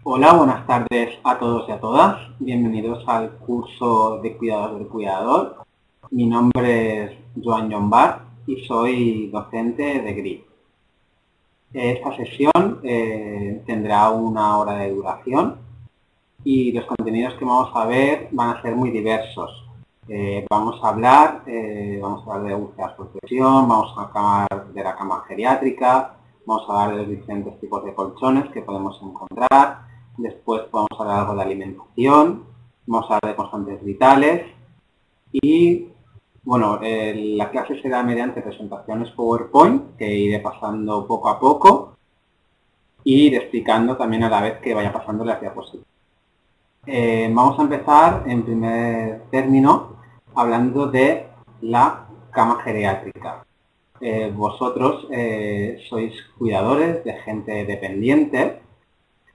Hola, buenas tardes a todos y a todas. Bienvenidos al curso de Cuidados del Cuidador. Mi nombre es Joan Llombart y soy docente de GRIP. Esta sesión tendrá 1 hora de duración y los contenidos que vamos a ver van a ser muy diversos. Vamos a hablar de búsqueda por presión, vamos a hablar de la cama geriátrica, vamos a hablar de los diferentes tipos de colchones que podemos encontrar. Después vamos a hablar algo de alimentación, vamos a hablar de constantes vitales y, bueno, la clase será mediante presentaciones PowerPoint que iré pasando poco a poco y iré explicando también a la vez que vaya pasando las diapositivas. Vamos a empezar en primer término hablando de la cama geriátrica. Vosotros sois cuidadores de gente dependiente.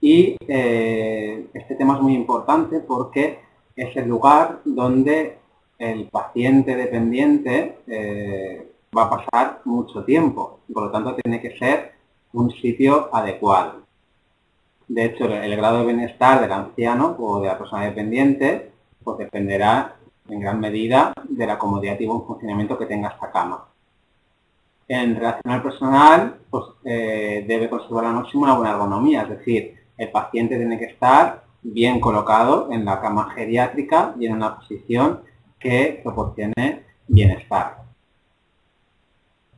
Y este tema es muy importante porque es el lugar donde el paciente dependiente va a pasar mucho tiempo. Por lo tanto, tiene que ser un sitio adecuado. De hecho, el grado de bienestar del anciano o de la persona dependiente pues dependerá en gran medida de la comodidad y buen funcionamiento que tenga esta cama. En relación al personal, pues debe conservar al máximo una buena ergonomía, es decir, el paciente tiene que estar bien colocado en la cama geriátrica y en una posición que proporcione bienestar.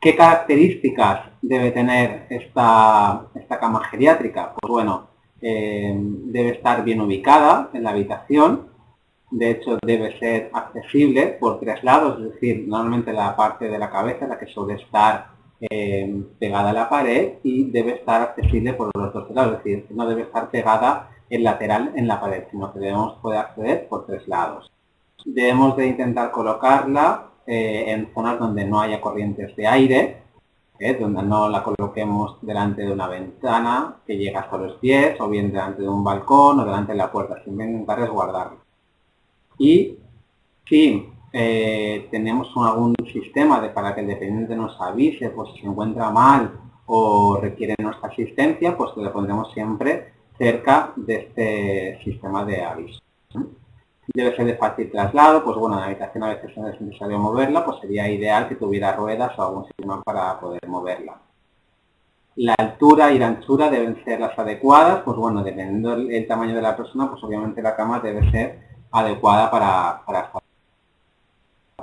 ¿Qué características debe tener esta cama geriátrica? Pues bueno, debe estar bien ubicada en la habitación. De hecho, debe ser accesible por 3 lados, es decir, normalmente la parte de la cabeza, la que suele estar pegada a la pared, y debe estar accesible por los 2 lados, es decir, no debe estar pegada en lateral en la pared, sino que debemos poder acceder por 3 lados. Debemos de intentar colocarla en zonas donde no haya corrientes de aire, donde no la coloquemos delante de una ventana que llega hasta los pies, o bien delante de un balcón o delante de la puerta, siempre intentar resguardarla. Y si tenemos algún sistema para que el dependiente nos avise pues, si se encuentra mal o requiere nuestra asistencia, pues lo pondremos siempre cerca de este sistema de aviso. Debe ser de fácil traslado, pues bueno, en la habitación a veces no es necesario moverla, pues sería ideal que tuviera ruedas o algún sistema para poder moverla. La altura y la anchura deben ser las adecuadas, pues bueno, dependiendo del tamaño de la persona, pues obviamente la cama debe ser adecuada para estar.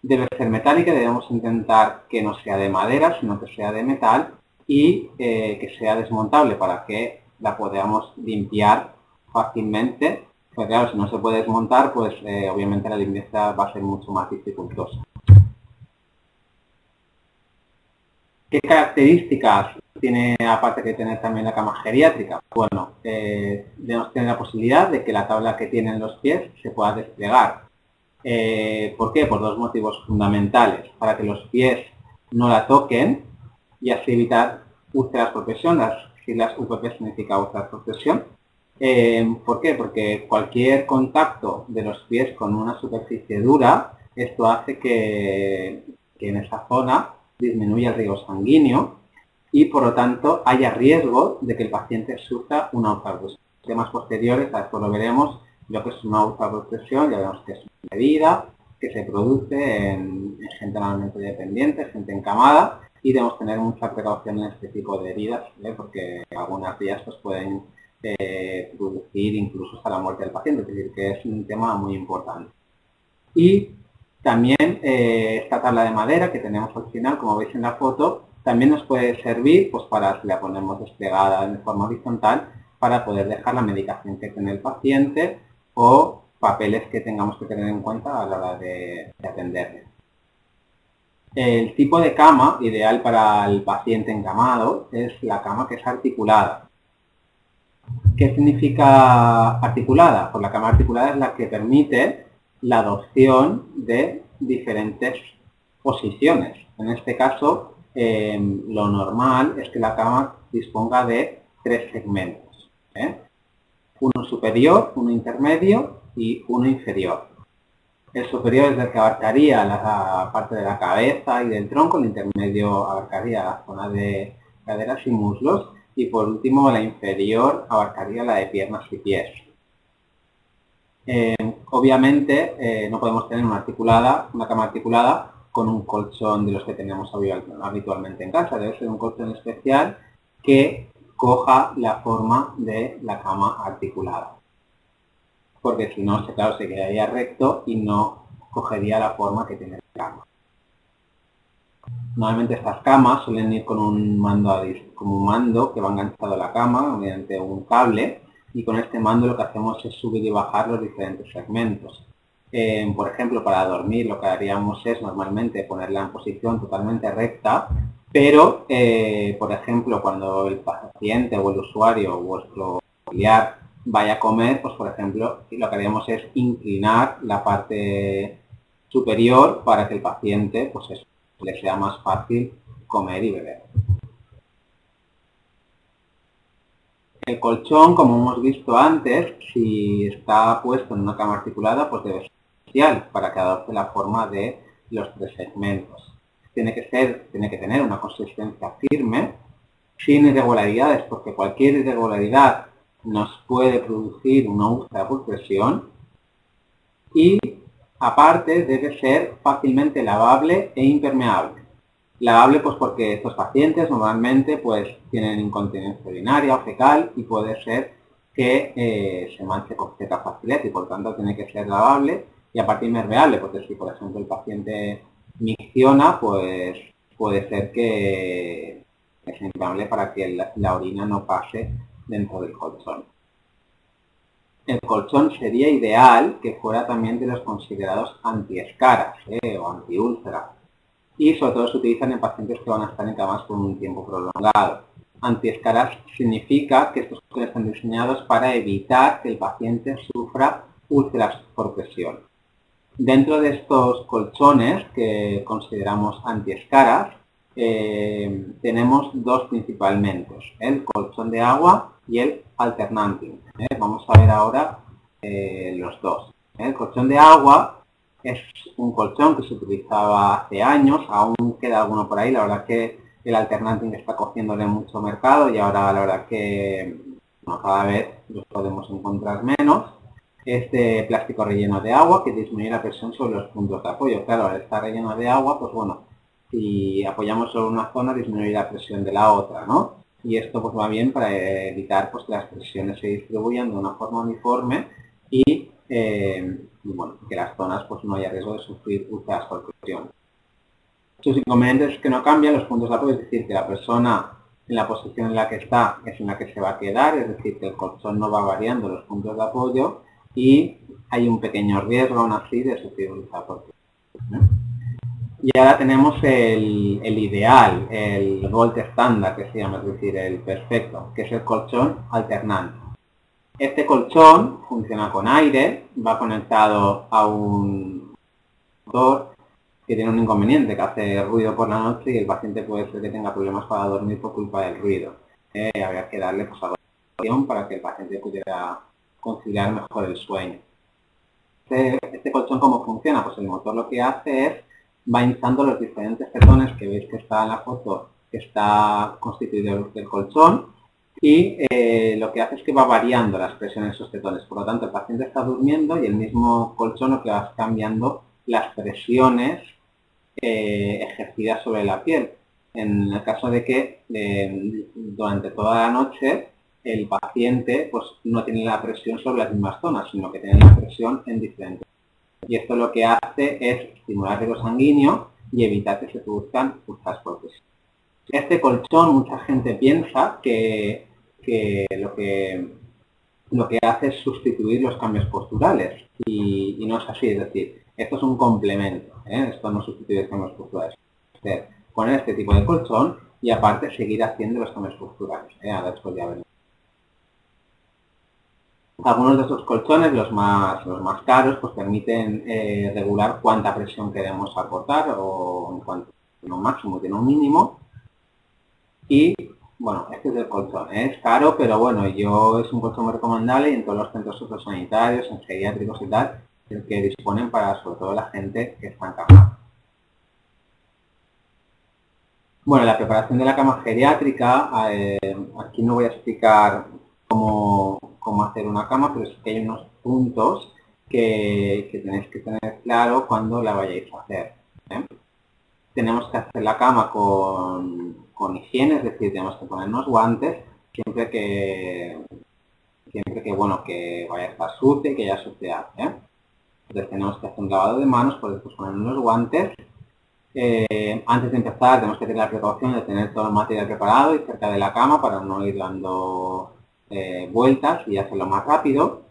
Debe ser metálica, debemos intentar que no sea de madera, sino que sea de metal y que sea desmontable para que la podamos limpiar fácilmente. Pues claro, si no se puede desmontar, pues obviamente la limpieza va a ser mucho más dificultosa. ¿Qué características tiene, aparte de tener también la cama geriátrica? Bueno, debemos tener la posibilidad de que la tabla que tienen los pies se pueda desplegar. ¿Por qué? Por 2 motivos fundamentales. Para que los pies no la toquen y así evitar úlceras por presión. Las siglas UPP significa úlceras por presión. ¿Por qué? Porque cualquier contacto de los pies con una superficie dura, esto hace que en esa zona disminuya el riego sanguíneo y por lo tanto haya riesgo de que el paciente sufra una úlcera por presión. Temas posteriores, a esto lo veremos, lo que es una úlcera por presión, ya vemos que es una herida que se produce en gente normalmente dependiente, gente encamada, y debemos tener mucha precaución en este tipo de heridas, porque algunas de ellas pues, pueden producir incluso hasta la muerte del paciente, es decir, que es un tema muy importante. Y también esta tabla de madera que tenemos al final, como veis en la foto, también nos puede servir pues, para, si la ponemos desplegada de forma horizontal, para poder dejar la medicación que tiene el paciente o papeles que tengamos que tener en cuenta a la hora de atenderle. El tipo de cama ideal para el paciente encamado es la cama que es articulada. ¿Qué significa articulada? Pues la cama articulada es la que permite la adopción de diferentes posiciones. En este caso, lo normal es que la cama disponga de 3 segmentos. Uno superior, uno intermedio y uno inferior. El superior es el que abarcaría la parte de la cabeza y del tronco, el intermedio abarcaría la zona de caderas y muslos, y por último la inferior abarcaría la de piernas y pies. Obviamente no podemos tener una cama articulada con un colchón de los que tenemos habitualmente en casa. Debe ser un colchón especial que coja la forma de la cama articulada. Porque si no, claro, se quedaría recto y no cogería la forma que tiene la cama. Normalmente estas camas suelen ir con un mando que va enganchado a la cama mediante un cable, y con este mando lo que hacemos es subir y bajar los diferentes segmentos. Por ejemplo, para dormir lo que haríamos es normalmente ponerla en posición totalmente recta, pero por ejemplo cuando el paciente o el usuario o vuestro familiar vaya a comer, pues por ejemplo lo que haríamos es inclinar la parte superior para que el paciente pues le sea más fácil comer y beber. El colchón, como hemos visto antes, si está puesto en una cama articulada, pues debe ser especial para que adopte la forma de los tres segmentos. Tiene que tener una consistencia firme, sin irregularidades, porque cualquier irregularidad nos puede producir una úlcera por presión, y aparte debe ser fácilmente lavable e impermeable. Lavable pues porque estos pacientes normalmente pues tienen incontinencia urinaria o fecal y puede ser que se manche con cierta facilidad y por tanto tiene que ser lavable, y aparte impermeable porque si por ejemplo el paciente micciona pues puede ser que es impermeable para que la orina no pase dentro del colchón. El colchón sería ideal que fuera también de los considerados antiescaras o antiúlceras. Y sobre todo se utilizan en pacientes que van a estar en camas por un tiempo prolongado. Antiescaras significa que estos colchones están diseñados para evitar que el paciente sufra úlceras por presión. Dentro de estos colchones que consideramos antiescaras, tenemos dos principalmente, el colchón de agua y el alternanting. Vamos a ver ahora los dos. El colchón de agua es un colchón que se utilizaba hace años, aún queda alguno por ahí. La verdad que el alternanting está cogiéndole mucho mercado y ahora la verdad que cada vez los podemos encontrar menos. Es de plástico relleno de agua que disminuye la presión sobre los puntos de apoyo. Claro, al estar relleno de agua, pues bueno, si apoyamos sobre una zona disminuye la presión de la otra, ¿no? Y esto pues va bien para evitar pues que las presiones se distribuyan de una forma uniforme y bueno, que las zonas pues no haya riesgo de sufrir úlceras por presión. Sus inconvenientes es que no cambian los puntos de apoyo, es decir, que la persona en la posición en la que está es en la que se va a quedar, es decir, que el colchón no va variando los puntos de apoyo y hay un pequeño riesgo aún así de sufrir úlceras por presión. Y ahora tenemos el ideal, el gold estándar que se llama, es decir, el perfecto, que es el colchón alternante. Este colchón funciona con aire, va conectado a un motor que tiene un inconveniente, que hace ruido por la noche y el paciente puede ser que tenga problemas para dormir por culpa del ruido. Habría que darle pues, algo para que el paciente pudiera conciliar mejor el sueño. Este colchón, ¿cómo funciona? Pues el motor lo que hace es va hinchando los diferentes tetones que veis que está en la foto, que está constituido el colchón, y lo que hace es que va variando las presiones de esos tetones. Por lo tanto, el paciente está durmiendo y el mismo colchón lo que va cambiando las presiones ejercidas sobre la piel. En el caso de que durante toda la noche el paciente pues no tiene la presión sobre las mismas zonas, sino que tiene la presión en diferentes. Y esto lo que hace es estimular el riego sanguíneo y evitar que se produzcan úlceras por presión. Este colchón, mucha gente piensa que lo que hace es sustituir los cambios posturales y no es así, es decir, esto es un complemento, esto no sustituye los cambios posturales. Es poner este tipo de colchón y aparte seguir haciendo los cambios posturales. Ahora después ya veremos. Algunos de estos colchones, los más caros, pues permiten regular cuánta presión queremos aportar o en cuanto tiene un máximo, tiene un mínimo. Y bueno, este es el colchón. Es caro, pero bueno, es un colchón muy recomendable y en todos los centros sociosanitarios, en geriátricos y tal, el que disponen para sobre todo la gente que está en cama. Bueno, la preparación de la cama geriátrica, aquí no voy a explicar cómo hacer una cama, pero sí que hay unos puntos que tenéis que tener claro cuando la vayáis a hacer. Tenemos que hacer la cama con higiene, es decir, tenemos que ponernos guantes siempre que bueno, que vaya a estar sucia y que haya suciedad. Entonces tenemos que hacer un lavado de manos, por después ponernos los guantes. Antes de empezar tenemos que tener la precaución de tener todo el material preparado y cerca de la cama para no ir dando vueltas y hacerlo más rápido.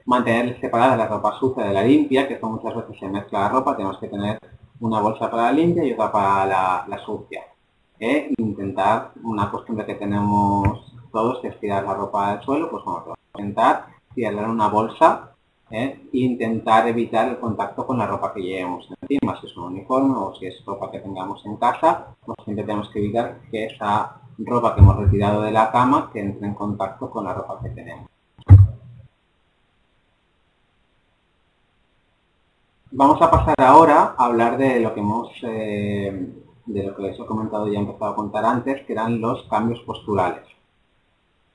Mantener separada la ropa sucia de la limpia, que esto muchas veces se mezcla la ropa, tenemos que tener una bolsa para la limpia y otra para la sucia. Intentar, una costumbre que tenemos todos, que es tirar la ropa al suelo, pues bueno, intentar tirarla en una bolsa e intentar evitar el contacto con la ropa que llevemos encima, si es un uniforme o si es ropa que tengamos en casa, pues siempre tenemos que evitar que esa ropa que hemos retirado de la cama que entre en contacto con la ropa que tenemos. Vamos a pasar ahora a hablar de lo que os he comentado y he empezado a contar antes, que eran los cambios posturales.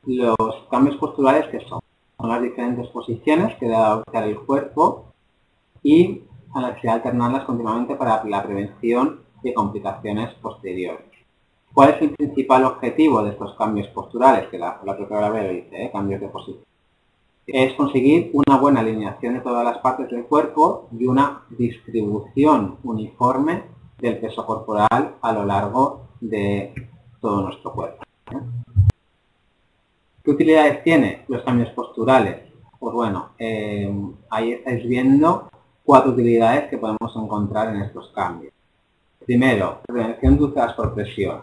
Los cambios posturales, ¿qué son? Son las diferentes posiciones que debe adoptar el cuerpo y a la necesidad de alternarlas continuamente para la prevención de complicaciones posteriores. ¿Cuál es el principal objetivo de estos cambios posturales? Que la propia palabra lo dice, cambios de posición. Es conseguir una buena alineación de todas las partes del cuerpo y una distribución uniforme del peso corporal a lo largo de todo nuestro cuerpo. ¿Qué utilidades tiene los cambios posturales? Pues bueno, ahí estáis viendo 4 utilidades que podemos encontrar en estos cambios. Primero, prevención de úlceras por presión.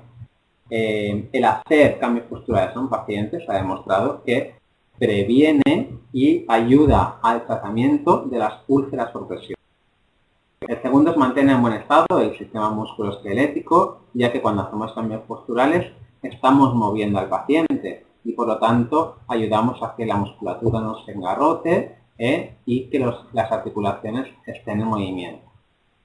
El hacer cambios posturales en pacientes ha demostrado que previene y ayuda al tratamiento de las úlceras por presión. El segundo es mantener en buen estado el sistema musculoesquelético, ya que cuando hacemos cambios posturales estamos moviendo al paciente y por lo tanto ayudamos a que la musculatura no se engarrote y que las articulaciones estén en movimiento.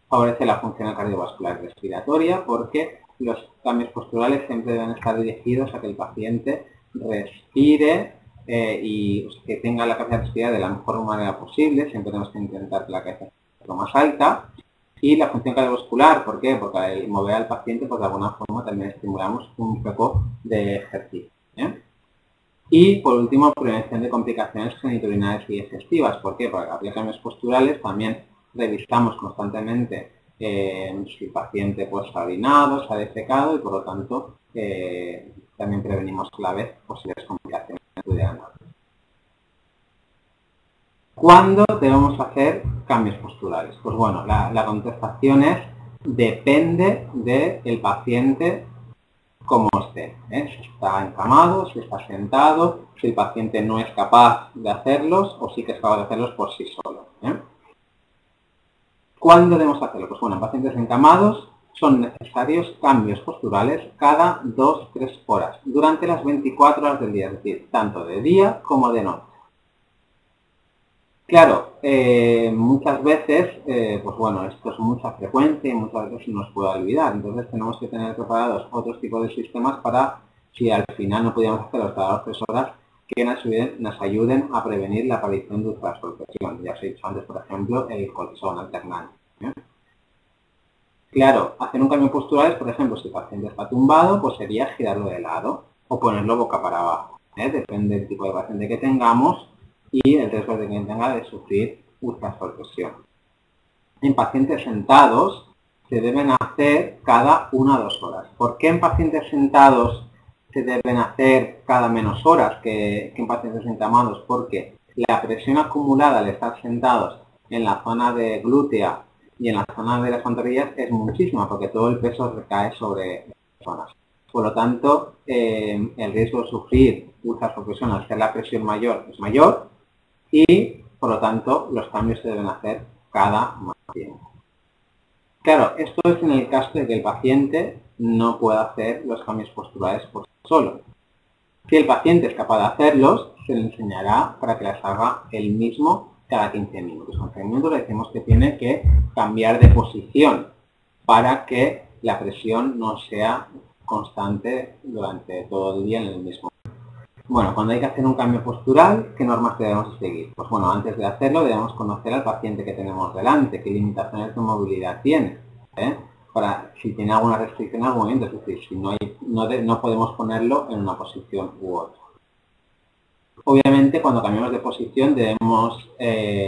Favorece la función cardiovascular y respiratoria porque los cambios posturales siempre deben estar dirigidos a que el paciente respire y que tenga la capacidad de respirar de la mejor manera posible. Siempre tenemos que intentar que la cabeza esté lo más alta. Y la función cardiovascular, ¿por qué? Porque al mover al paciente, pues de alguna forma también estimulamos un poco de ejercicio. Y por último, prevención de complicaciones genitourinarias y digestivas. ¿Por qué? Porque al cambios posturales también revisamos constantemente si el paciente pues, ha orinado, se ha defecado y por lo tanto también prevenimos a la vez posibles complicaciones genitourinarias. ¿Cuándo debemos hacer cambios posturales? Pues bueno, la contestación es depende del paciente cómo esté. Si está encamado, si está sentado, si el paciente no es capaz de hacerlos o sí que es capaz de hacerlos por sí solo. ¿Cuándo debemos hacerlo? Pues bueno, en pacientes encamados son necesarios cambios posturales cada 2-3 horas durante las 24 horas del día, es decir, tanto de día como de noche. Claro, muchas veces, pues bueno, esto es mucha frecuencia y muchas veces se nos puede olvidar. Entonces tenemos que tener preparados otros tipos de sistemas para, si al final no podíamos hacerlo cada 2 o 3 horas, que nos ayuden a prevenir la aparición de úlceras por presión. Ya os he dicho antes, por ejemplo, el colchón alternante. Claro, hacer un cambio postural es, por ejemplo, si el paciente está tumbado, pues sería girarlo de lado o ponerlo boca para abajo. Depende del tipo de paciente que tengamos y el riesgo de que tenga de sufrir úlceras por presión. En pacientes sentados se deben hacer cada 1 a 2 horas. ¿Por qué en pacientes sentados se deben hacer cada menos horas que en pacientes encamados? Porque la presión acumulada al estar sentados en la zona de glútea y en la zona de las pantorrillas es muchísima porque todo el peso recae sobre las zonas. Por lo tanto, el riesgo de sufrir úlceras por presión al ser la presión mayor es mayor y, por lo tanto, los cambios se deben hacer cada más tiempo. Claro, esto es en el caso de que el paciente no pueda hacer los cambios posturales por sí solo. Si el paciente es capaz de hacerlos, se le enseñará para que las haga él mismo cada 15 minutos. Con 15 minutos le decimos que tiene que cambiar de posición para que la presión no sea constante durante todo el día en el mismo. Bueno, cuando hay que hacer un cambio postural, ¿qué normas debemos seguir? Pues bueno, antes de hacerlo debemos conocer al paciente que tenemos delante, qué limitaciones de movilidad tiene, para si tiene alguna restricción al movimiento, es decir, si no podemos ponerlo en una posición u otra. Obviamente, cuando cambiamos de posición debemos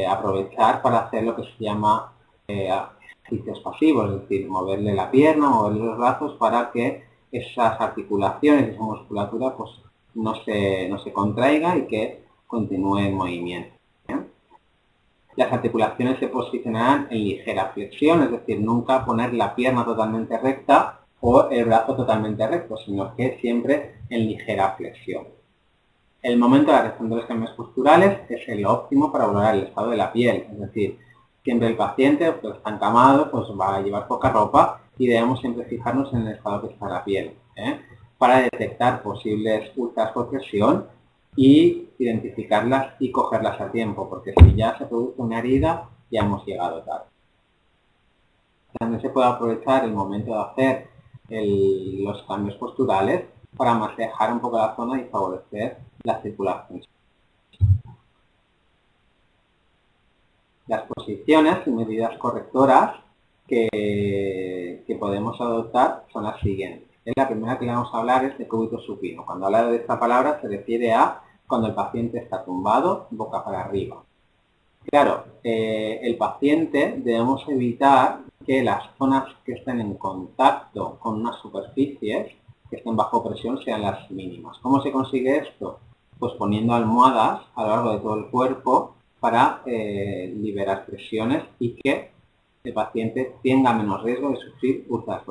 aprovechar para hacer lo que se llama ejercicios pasivos, es decir, moverle la pierna, moverle los brazos para que esas articulaciones, esa musculatura, pues no se contraiga y que continúe en movimiento. Las articulaciones se posicionarán en ligera flexión, es decir, nunca poner la pierna totalmente recta o el brazo totalmente recto, sino que siempre en ligera flexión. El momento de la realización de los cambios posturales es el óptimo para valorar el estado de la piel, es decir, siempre el paciente que está encamado pues va a llevar poca ropa y debemos siempre fijarnos en el estado que está la piel, para detectar posibles úlceras por presión y identificarlas y cogerlas a tiempo, porque si ya se produce una herida ya hemos llegado tarde. También se puede aprovechar el momento de hacer los cambios posturales para masajear un poco la zona y favorecer la circulación. Las posiciones y medidas correctoras que podemos adoptar son las siguientes. La primera que vamos a hablar es de cúbito supino. Cuando habla de esta palabra se refiere a cuando el paciente está tumbado, boca para arriba. Claro, el paciente debemos evitar que las zonas que estén en contacto con unas superficies que estén bajo presión sean las mínimas. ¿Cómo se consigue esto? Pues poniendo almohadas a lo largo de todo el cuerpo para liberar presiones y que el paciente tenga menos riesgo de sufrir úlceras.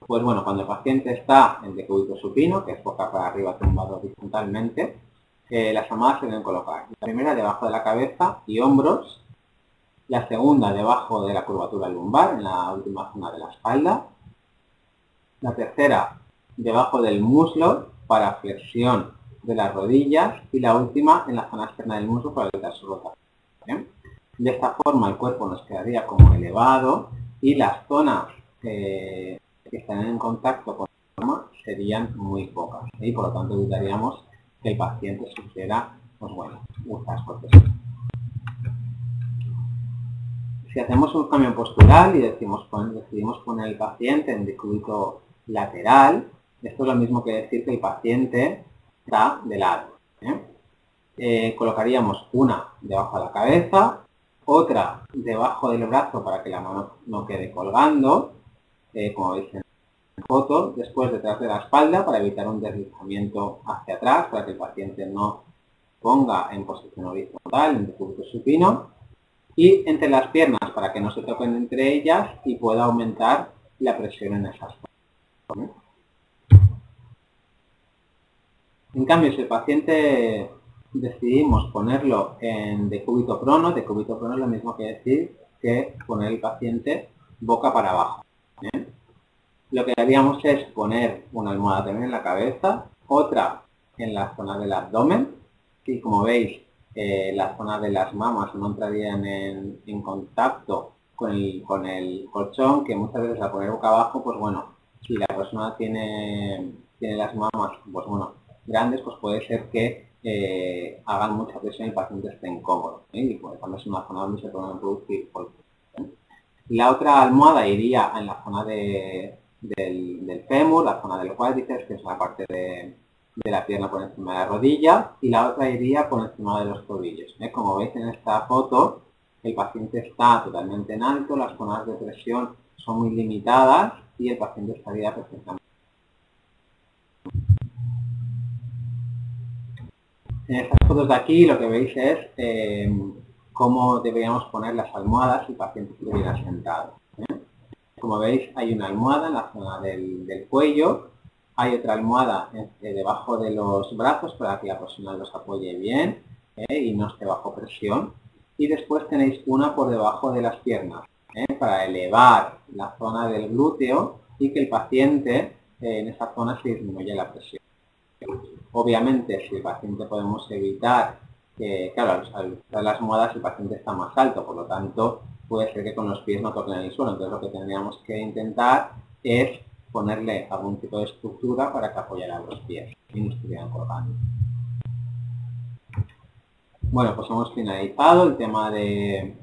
Pues bueno, cuando el paciente está en decúbito supino, que es boca para arriba tumbado horizontalmente, las almohadas se deben colocar. La primera debajo de la cabeza y hombros, la segunda debajo de la curvatura lumbar, en la última zona de la espalda, la tercera debajo del muslo para flexión de las rodillas y la última en la zona externa del muslo para evitar su rotación. De esta forma el cuerpo nos quedaría como elevado y las zonas que están en contacto con la forma serían muy pocas y por lo tanto evitaríamos que el paciente sufriera, pues bueno, úlceras por presión. Si hacemos un cambio postural y decidimos poner el paciente en decúbito lateral, esto es lo mismo que decir que el paciente está de lado. Colocaríamos una debajo de la cabeza, otra debajo del brazo para que la mano no quede colgando, como veis en la foto, después detrás de la espalda para evitar un deslizamiento hacia atrás, para que el paciente no ponga en posición horizontal, en decúbito supino, y entre las piernas para que no se toquen entre ellas y pueda aumentar la presión en esas zonas. En cambio, si el paciente decidimos ponerlo en decúbito prono es lo mismo que decir que poner el paciente boca para abajo. Lo que haríamos es poner una almohada también en la cabeza, otra en la zona del abdomen, y como veis, la zona de las mamas no entrarían en contacto con el colchón, que muchas veces al poner boca abajo, pues bueno, si la persona tiene las mamas, pues bueno, grandes, pues puede ser que hagan mucha presión y el paciente esté incómodo, y pues, cuando es una zona donde se pueden producir golpes. La otra almohada iría en la zona del fémur, la zona del cuádriceps, que es la parte de la pierna por encima de la rodilla, y la otra iría por encima de los tobillos. Como veis en esta foto, el paciente está totalmente en alto, las zonas de presión son muy limitadas y el paciente estaría perfectamente. En estas fotos de aquí lo que veis es cómo deberíamos poner las almohadas si el paciente estuviera sentado. Como veis, hay una almohada en la zona del cuello, hay otra almohada debajo de los brazos para que la persona los apoye bien y no esté bajo presión. Y después tenéis una por debajo de las piernas para elevar la zona del glúteo y que el paciente en esa zona se disminuya la presión. Obviamente, si el paciente podemos evitar que, claro, al usar las almohadas el paciente está más alto, por lo tanto puede ser que con los pies no toquen el suelo. Entonces lo que tendríamos que intentar es ponerle algún tipo de estructura para que apoyara los pies y no estuvieran colgando. Bueno, pues hemos finalizado el tema de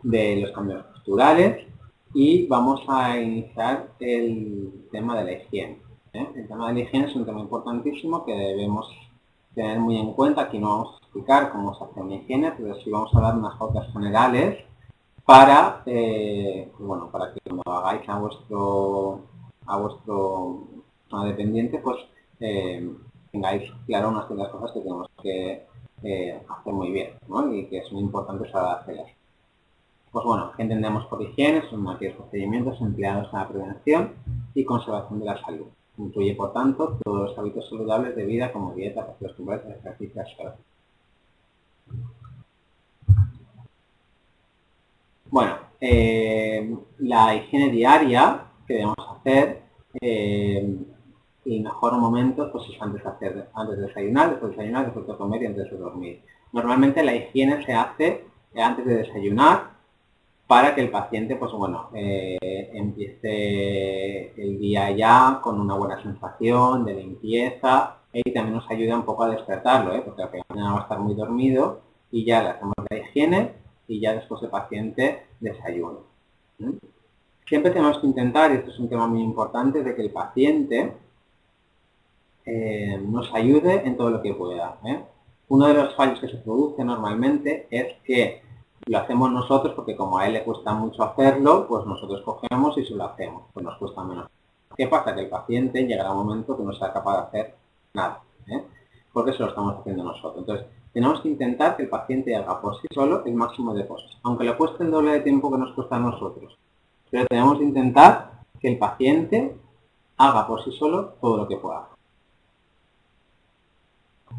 los cambios posturales y vamos a iniciar el tema de la higiene. El tema de la higiene es un tema importantísimo que debemos tener muy en cuenta. Aquí no vamos a explicar cómo se hace una higiene, pero sí vamos a dar unas pautas generales para, bueno, para que cuando hagáis a vuestro dependiente, pues tengáis claro unas de las cosas que tenemos que hacer muy bien, ¿no? Y que son importantes para hacerlas. Pues bueno, ¿qué entendemos por higiene? Son aquellos procedimientos empleados en la prevención y conservación de la salud. Incluye, por tanto, todos los hábitos saludables de vida como dieta, costumbres, ejercicio, etc. Bueno, la higiene diaria que debemos hacer, el mejor momento pues es antes de desayunar, después de comer y antes de dormir. Normalmente la higiene se hace antes de desayunar para que el paciente, pues bueno, empiece el día ya con una buena sensación de limpieza y también nos ayuda un poco a despertarlo, porque la mañana va a estar muy dormido y ya le hacemos la higiene y ya después el paciente desayuna. Siempre tenemos que intentar, y esto es un tema muy importante, de que el paciente nos ayude en todo lo que pueda. Uno de los fallos que se produce normalmente es que lo hacemos nosotros porque como a él le cuesta mucho hacerlo, pues nosotros cogemos y se lo hacemos, pues nos cuesta menos. ¿Qué pasa? Que el paciente llegará un momento que no sea capaz de hacer nada, porque se lo estamos haciendo nosotros. Entonces, tenemos que intentar que el paciente haga por sí solo el máximo de cosas, aunque le cueste el doble de tiempo que nos cuesta a nosotros. Pero tenemos que intentar que el paciente haga por sí solo todo lo que pueda.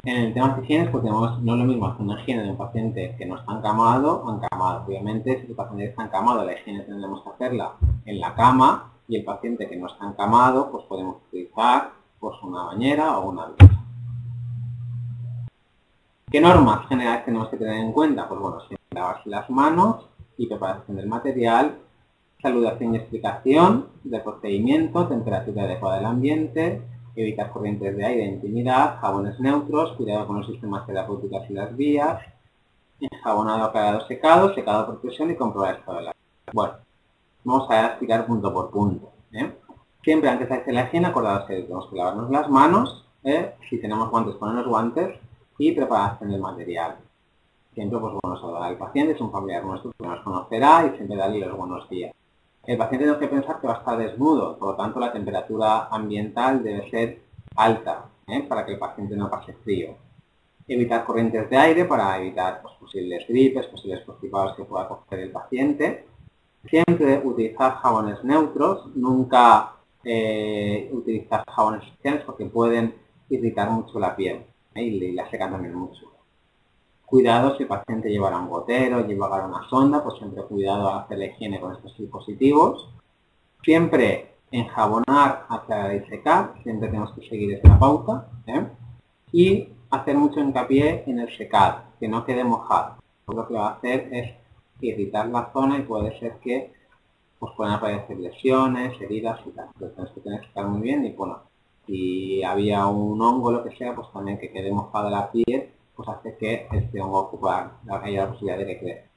En el tema de higiene, pues tenemos, no es lo mismo hacer una higiene de un paciente que no está encamado o encamado. Obviamente, si el paciente está encamado, la higiene tendremos que hacerla en la cama, y el paciente que no está encamado, pues podemos utilizar pues una bañera o una ducha. ¿Qué normas generales tenemos que tener en cuenta? Pues bueno, siempre lavarse las manos y preparación del material, saludación y explicación del procedimiento, temperatura adecuada del ambiente, evitar corrientes de aire, intimidad, jabones neutros, cuidado con los sistemas terapéuticos y las vías, enjabonado, aclarado, secado, secado por presión y comprobar el estado de la piel. Bueno, vamos a explicar punto por punto. Siempre antes de hacer la higiene, acordaos que tenemos que lavarnos las manos, si tenemos guantes, ponernos guantes y preparación del material. Siempre, pues bueno, saludar al paciente, es un familiar nuestro que nos conocerá y siempre darle los buenos días. El paciente tiene que pensar que va a estar desnudo, por lo tanto la temperatura ambiental debe ser alta, para que el paciente no pase frío. Evitar corrientes de aire para evitar pues, posibles gripes, posibles constipados que pueda coger el paciente. Siempre utilizar jabones neutros, nunca utilizar jabones especiales porque pueden irritar mucho la piel y la secan también mucho. Cuidado si el paciente llevará un gotero, llevará una sonda, pues siempre cuidado a hacer la higiene con estos dispositivos. Siempre enjabonar, aclarar y secar, siempre tenemos que seguir esta pauta. Y hacer mucho hincapié en el secado, que no quede mojado. Lo que va a hacer es irritar la zona y puede ser que pues, puedan aparecer lesiones, heridas y tal. Entonces tenemos que secar muy bien y bueno, si había un hongo, lo que sea, pues también que quede mojada la piel, pues hace que este hongo haya la posibilidad de que crezca.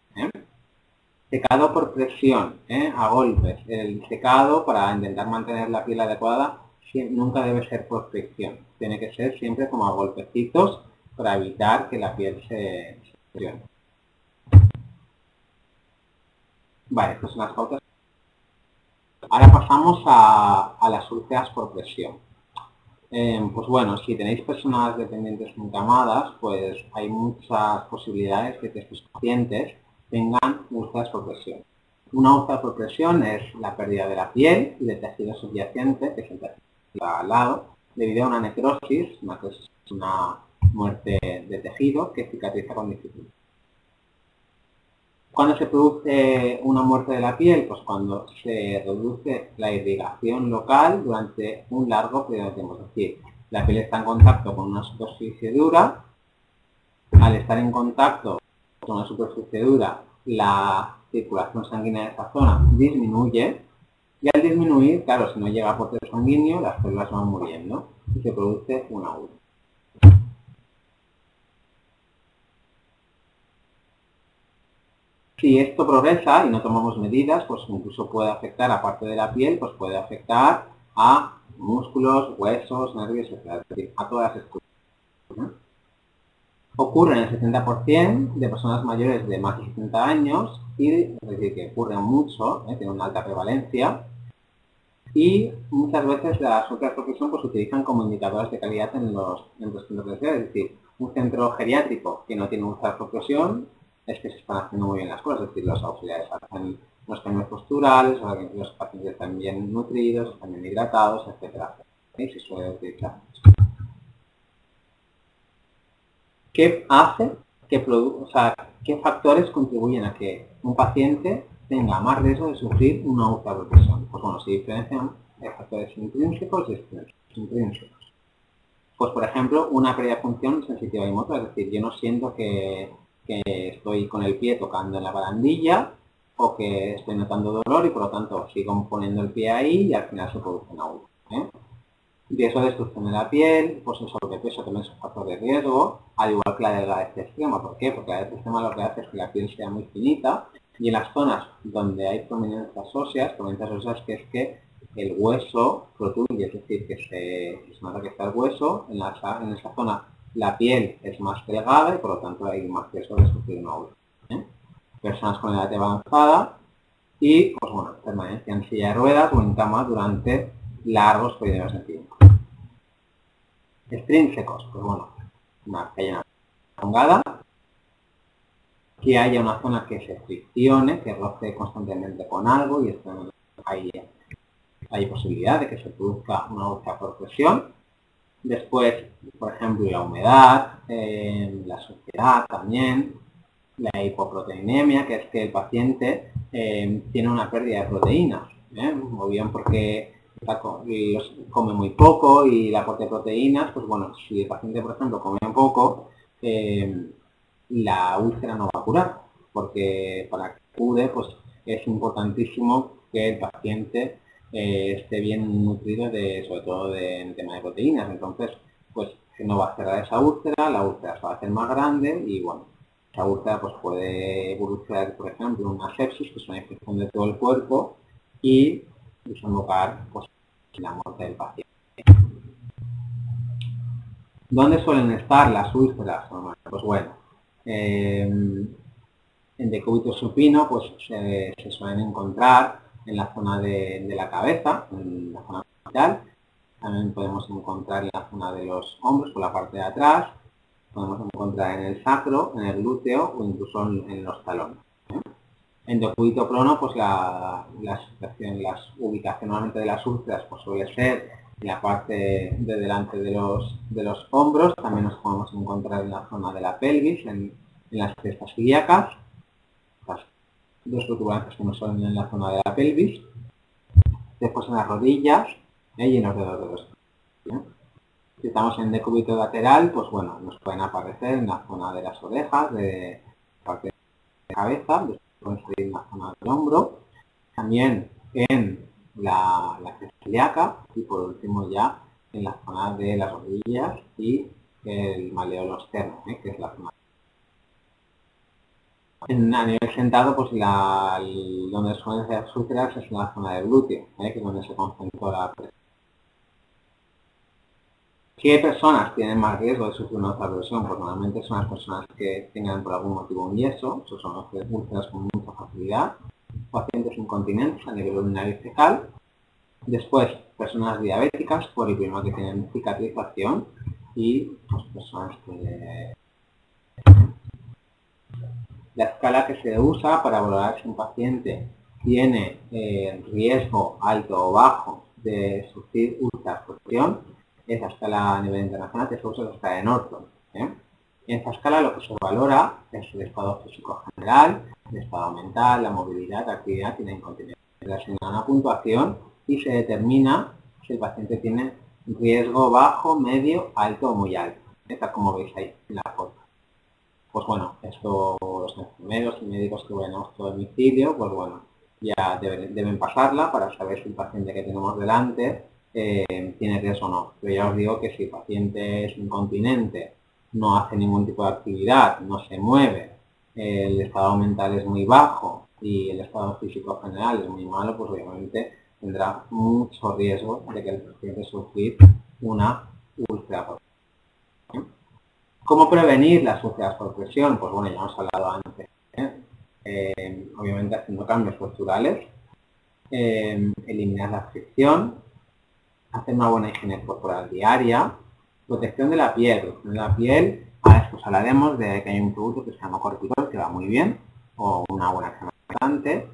Secado por presión, a golpes. El secado, para intentar mantener la piel adecuada, nunca debe ser por fricción. Tiene que ser siempre como a golpecitos para evitar que la piel se presione. Vale, estas son las pautas. Ahora pasamos a las úlceras por presión. Pues bueno, si tenéis personas dependientes encamadas, pues hay muchas posibilidades de que estos pacientes tengan úlceras por presión. Una úlcera por presión es la pérdida de la piel y del tejido subyacente, que es el tejido al lado, debido a una necrosis, una muerte de tejido que cicatriza con dificultad. ¿Cuándo se produce una muerte de la piel? Pues cuando se reduce la irrigación local durante un largo periodo de tiempo. Es decir, la piel está en contacto con una superficie dura. Al estar en contacto con una superficie dura, la circulación sanguínea de esa zona disminuye Y al disminuir, claro, si no llega aporte sanguíneo, las células van muriendo y se produce una úlcera. Si esto progresa y no tomamos medidas, pues incluso puede afectar, aparte de la piel, pues puede afectar a músculos, huesos, nervios, etc. Es decir, a todas las estructuras, ¿no? Ocurre en el 70% de personas mayores de más de 70 años, y es decir, que ocurre mucho, tiene una alta prevalencia, y muchas veces las úlceras por presión pues, se utilizan como indicadores de calidad en los centros de salud. Es decir, un centro geriátrico que no tiene úlceras por presión es que se están haciendo muy bien las cosas, es decir, los auxiliares hacen los cambios posturales, los pacientes están bien nutridos, están bien hidratados, etcétera. ¿Sí? Se suele utilizar. ¿Qué hace, qué factores contribuyen a que un paciente tenga más riesgo de sufrir una úlcera por presión? Pues bueno, se diferencian factores intrínsecos y extrínsecos. Pues por ejemplo, una pérdida de función sensitiva y motora, es decir, yo no siento que estoy con el pie tocando en la barandilla o que estoy notando dolor y por lo tanto sigo poniendo el pie ahí y al final se produce una úlcera. Riesgo de destrucción de la piel, pues el sobrepeso también es un factor de riesgo, al igual que la delgadez extrema. ¿Por qué? Porque la delgadez extrema lo que hace es que la piel sea muy finita y en las zonas donde hay prominencias óseas que es que el hueso protruye, es decir, que se nota que está el hueso, en esa zona la piel es más delgada y por lo tanto hay más riesgo de sufrir una úlcera. Personas con edad avanzada y, pues bueno, permanencia en silla de ruedas o en cama durante largos periodos de tiempo. Extrínsecos, pues bueno, que haya una prolongada, que haya una zona que se friccione, que roce constantemente con algo y esto hay posibilidad de que se produzca una úlcera por presión. Después, por ejemplo, la humedad, la suciedad también, la hipoproteinemia, que es que el paciente tiene una pérdida de proteínas, o bien porque come muy poco y el aporte de proteínas, pues bueno, si el paciente, por ejemplo, come poco, la úlcera no va a curar, porque para que cure, pues es importantísimo que el paciente esté bien nutrido, sobre todo en tema de proteínas. Entonces, pues no va a cerrar esa úlcera, la úlcera se va a hacer más grande y bueno, esa úlcera pues puede evolucionar, por ejemplo, en una sepsis, que es una infección de todo el cuerpo, y desembocar pues, la muerte del paciente. ¿Dónde suelen estar las úlceras? Pues bueno, en decúbito supino pues se suelen encontrar en la zona de la cabeza, en la zona frontal. También podemos encontrar en la zona de los hombros, por la parte de atrás. Podemos encontrar en el sacro, en el glúteo o incluso en los talones. En decúbito prono, pues la ubicación normalmente de las úlceras pues suele ser en la parte de delante de los hombros. También nos podemos encontrar en la zona de la pelvis, en las crestas ilíacas, las dos protuberancias que nos salen en la zona de la pelvis. Después en las rodillas y en los dedos de los pies. Si estamos en decúbito lateral, pues bueno, nos pueden aparecer en la zona de las orejas, de la parte de la cabeza, pueden salir en la zona del hombro, también en la cresta ilíaca y por último ya en la zona de las rodillas y el maleolo externo, que es la zona. A nivel sentado, pues donde suelen ser úlceras es en la zona del glúteo, que es donde se concentra la presión. ¿Qué personas tienen más riesgo de sufrir una úlcera por presión? Pues normalmente son las personas que tengan por algún motivo un yeso, esos son los úlceras con mucha facilidad, pacientes incontinentes a nivel urinario y fecal, después personas diabéticas por el problema que tienen cicatrización y pues, personas que... La escala que se usa para valorar si un paciente tiene riesgo alto o bajo de sufrir úlcera por presión es la escala a nivel internacional que se usa la escala de Norton. En esta escala lo que se valora es el estado físico general, el estado mental, la movilidad, la actividad y la incontinencia. Se asigna una puntuación y se determina si el paciente tiene riesgo bajo, medio, alto o muy alto. Tal como veis ahí en la foto. Pues bueno, esto los enfermeros y médicos que ven a nuestro domicilio, pues bueno, ya deben pasarla para saber si el paciente que tenemos delante tiene riesgo o no. Pero ya os digo que si el paciente es incontinente, no hace ningún tipo de actividad, no se mueve, el estado mental es muy bajo y el estado físico general es muy malo, pues obviamente tendrá mucho riesgo de que el paciente sufrir una úlcera por presión. ¿Cómo prevenir las úlceras por presión? Pues bueno, ya hemos hablado antes. Obviamente haciendo cambios posturales, eliminar la fricción, hacer una buena higiene corporal diaria, protección de la piel. Protección de la piel, a después hablaremos de que hay un producto que se llama cortisol, que va muy bien, o una buena crema hidratante,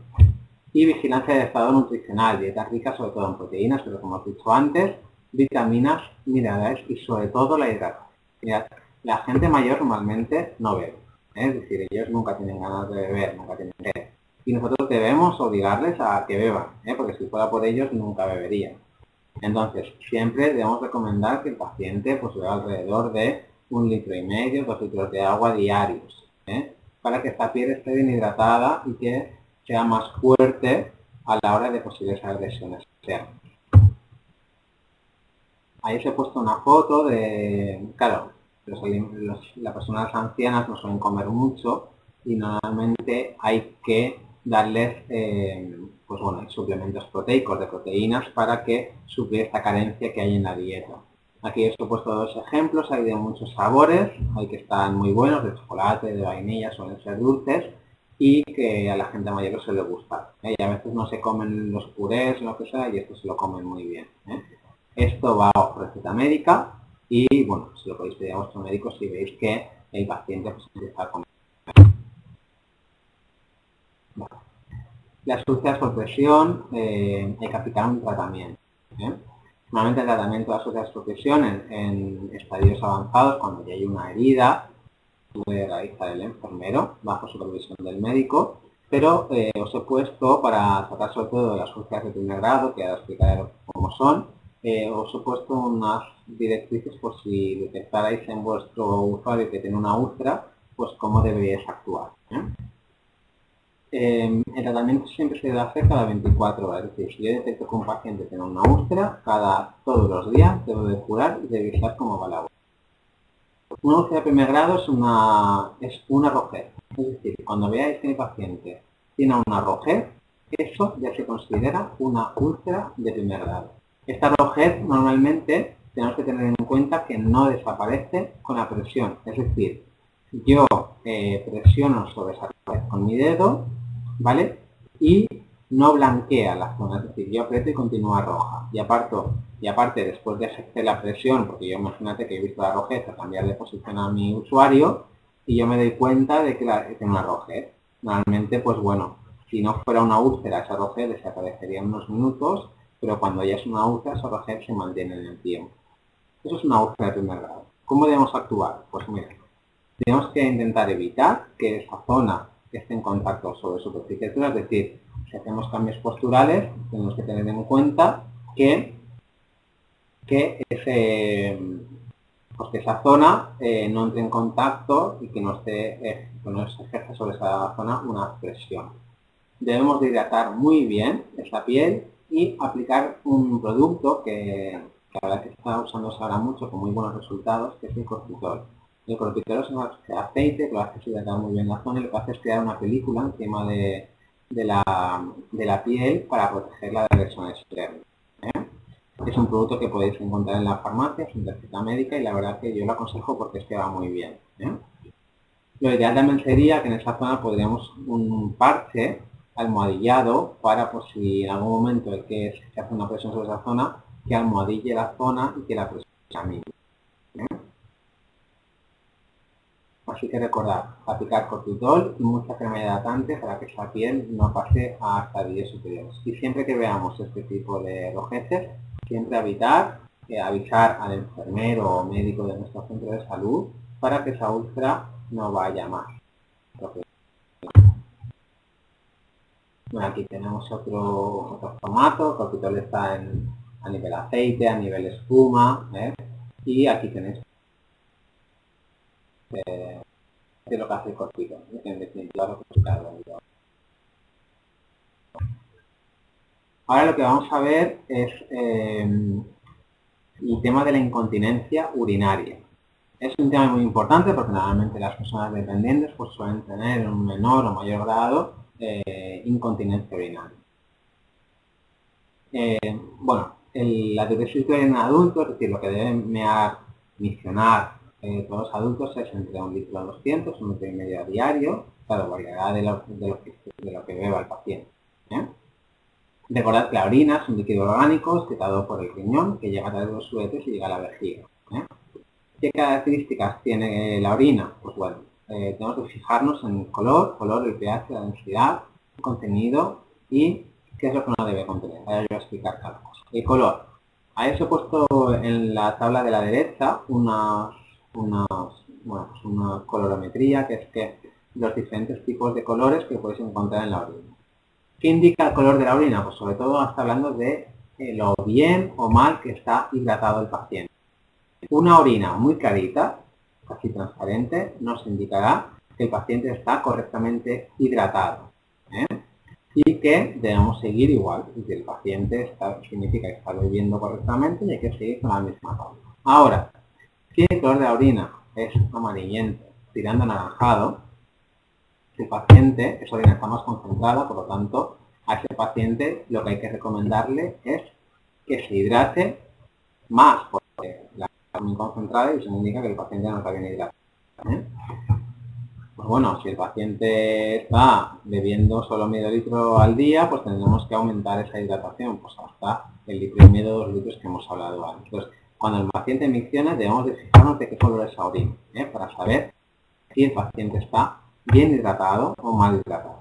y vigilancia del estado nutricional, dietas ricas sobre todo en proteínas, pero como he dicho antes, vitaminas, minerales y sobre todo la hidratación. Mirad, la gente mayor normalmente no bebe, es decir, ellos nunca tienen ganas de beber, nunca tienen sed. Y nosotros debemos obligarles a que beban, porque si fuera por ellos nunca beberían. Entonces, siempre debemos recomendar que el paciente pues beba alrededor de 1,5 litros, 2 litros de agua diarios, para que esta piel esté bien hidratada y que sea más fuerte a la hora de posibles agresiones externas. Ahí os he puesto una foto de, claro, las personas ancianas no suelen comer mucho y normalmente hay que darles pues bueno, suplementos proteicos de proteínas para que suplir esta carencia que hay en la dieta. Aquí os he puesto dos ejemplos, hay de muchos sabores, hay que están muy buenos, de chocolate, de vainilla, suelen ser dulces y que a la gente mayor se le gusta. Y a veces no se comen los purés o lo que sea y esto se lo comen muy bien. Esto va a receta médica y bueno, se lo podéis pedir a vuestro médico si veis que el paciente pues, empieza a comer. Vale. Las úlceras por presión hay que aplicar un tratamiento. Normalmente el tratamiento de las úlceras por presión en estadios avanzados, cuando ya hay una herida, puede realizar el enfermero bajo supervisión del médico, pero os he puesto para tratar sobre todo de las úlceras de primer grado, que ahora explicaré cómo son, os he puesto unas directrices por si detectarais en vuestro usuario que tiene una úlcera, pues cómo deberíais actuar. El tratamiento siempre se debe hacer cada 24 horas, es decir, si yo detecto que un paciente tiene una úlcera, todos los días debo de curar y revisar cómo va la úlcera. Una úlcera de primer grado es una rojez, es decir, cuando veáis que el paciente tiene una rojez, eso ya se considera una úlcera de primer grado. Esta rojez normalmente tenemos que tener en cuenta que no desaparece con la presión, es decir, yo presiono sobre esa rojez con mi dedo, ¿vale? Y no blanquea la zona, es decir, yo aprieto y continúa roja. Y aparte, después de ejercer la presión, porque yo imagínate que he visto la rojez a cambiar de posición a mi usuario, y yo me doy cuenta de que tiene una rojez. Normalmente, pues bueno, si no fuera una úlcera, esa rojez desaparecería en unos minutos, pero cuando ya es una úlcera, esa rojez se mantiene en el tiempo. Eso es una úlcera de primer grado. ¿Cómo debemos actuar? Pues mira, tenemos que intentar evitar que esa zona esté en contacto sobre superficie dura, es decir, si hacemos cambios posturales, tenemos que tener en cuenta que esa zona no entre en contacto y que no se ejerza sobre esa zona una presión. Debemos de hidratar muy bien esa piel y aplicar un producto que la verdad que está usándose ahora mucho con muy buenos resultados, que es el cortisol. El cortisol es un aceite que lo hace hidratar muy bien la zona y lo que hace es crear una película encima de la piel para protegerla de agresiones externas. Es un producto que podéis encontrar en la farmacia sin receta médica y la verdad que yo lo aconsejo porque es que va muy bien. Lo ideal también sería que en esa zona podríamos un parche almohadillado para, pues si en algún momento el que se hace una presión sobre esa zona, que almohadille la zona y que la presión sea mínima. Así que recordad, aplicar cortisol y mucha crema hidratante para que esa piel no pase a estadios superiores. Y siempre que veamos este tipo de rojeces, siempre avisar al enfermero o médico de nuestro centro de salud para que esa úlcera no vaya más. Bueno, aquí tenemos otro formato, el cortisol está a nivel aceite, a nivel espuma, y aquí tenéis lo que hace el cortisol, en definitiva lo que Ahora lo que vamos a ver es el tema de la incontinencia urinaria. Es un tema muy importante porque normalmente las personas dependientes pues, suelen tener en un menor o mayor grado incontinencia urinaria. Bueno, la diuresis diaria en adultos, es decir, lo que deben misionar todos los adultos es entre 1 litro a 200, 1,5 litro a diario, claro, variará de lo que beba el paciente. Recordad que la orina es un líquido orgánico excretado por el riñón que llega a través de los uretes y llega a la vejiga. ¿Qué características tiene la orina? Pues bueno, tenemos que fijarnos en el color, el pH, la densidad, el contenido y qué es lo que no debe contener. Ahora yo voy a explicar cada cosa. El color. A eso he puesto en la tabla de la derecha una colorometría, que es que los diferentes tipos de colores que podéis encontrar en la orina. ¿Qué indica el color de la orina? Pues sobre todo está hablando de lo bien o mal que está hidratado el paciente. Una orina muy clarita, casi transparente, nos indicará que el paciente está correctamente hidratado. Y que debemos seguir igual. Si el paciente significa que está bebiendo correctamente y hay que seguir con la misma pauta. Ahora, si el color de la orina es amarillento, tirando a anaranjado, el paciente, esa orina está más concentrada, por lo tanto, a ese paciente lo que hay que recomendarle es que se hidrate más, porque la está muy concentrada y eso indica que el paciente no está bien hidratado. Pues bueno, si el paciente está bebiendo solo medio litro al día, pues tendremos que aumentar esa hidratación, pues hasta el 1,5 litro, 2 litros que hemos hablado antes. Entonces, cuando el paciente micciona, debemos de fijarnos de qué color es esa orina, para saber si el paciente está bien hidratado o mal hidratado.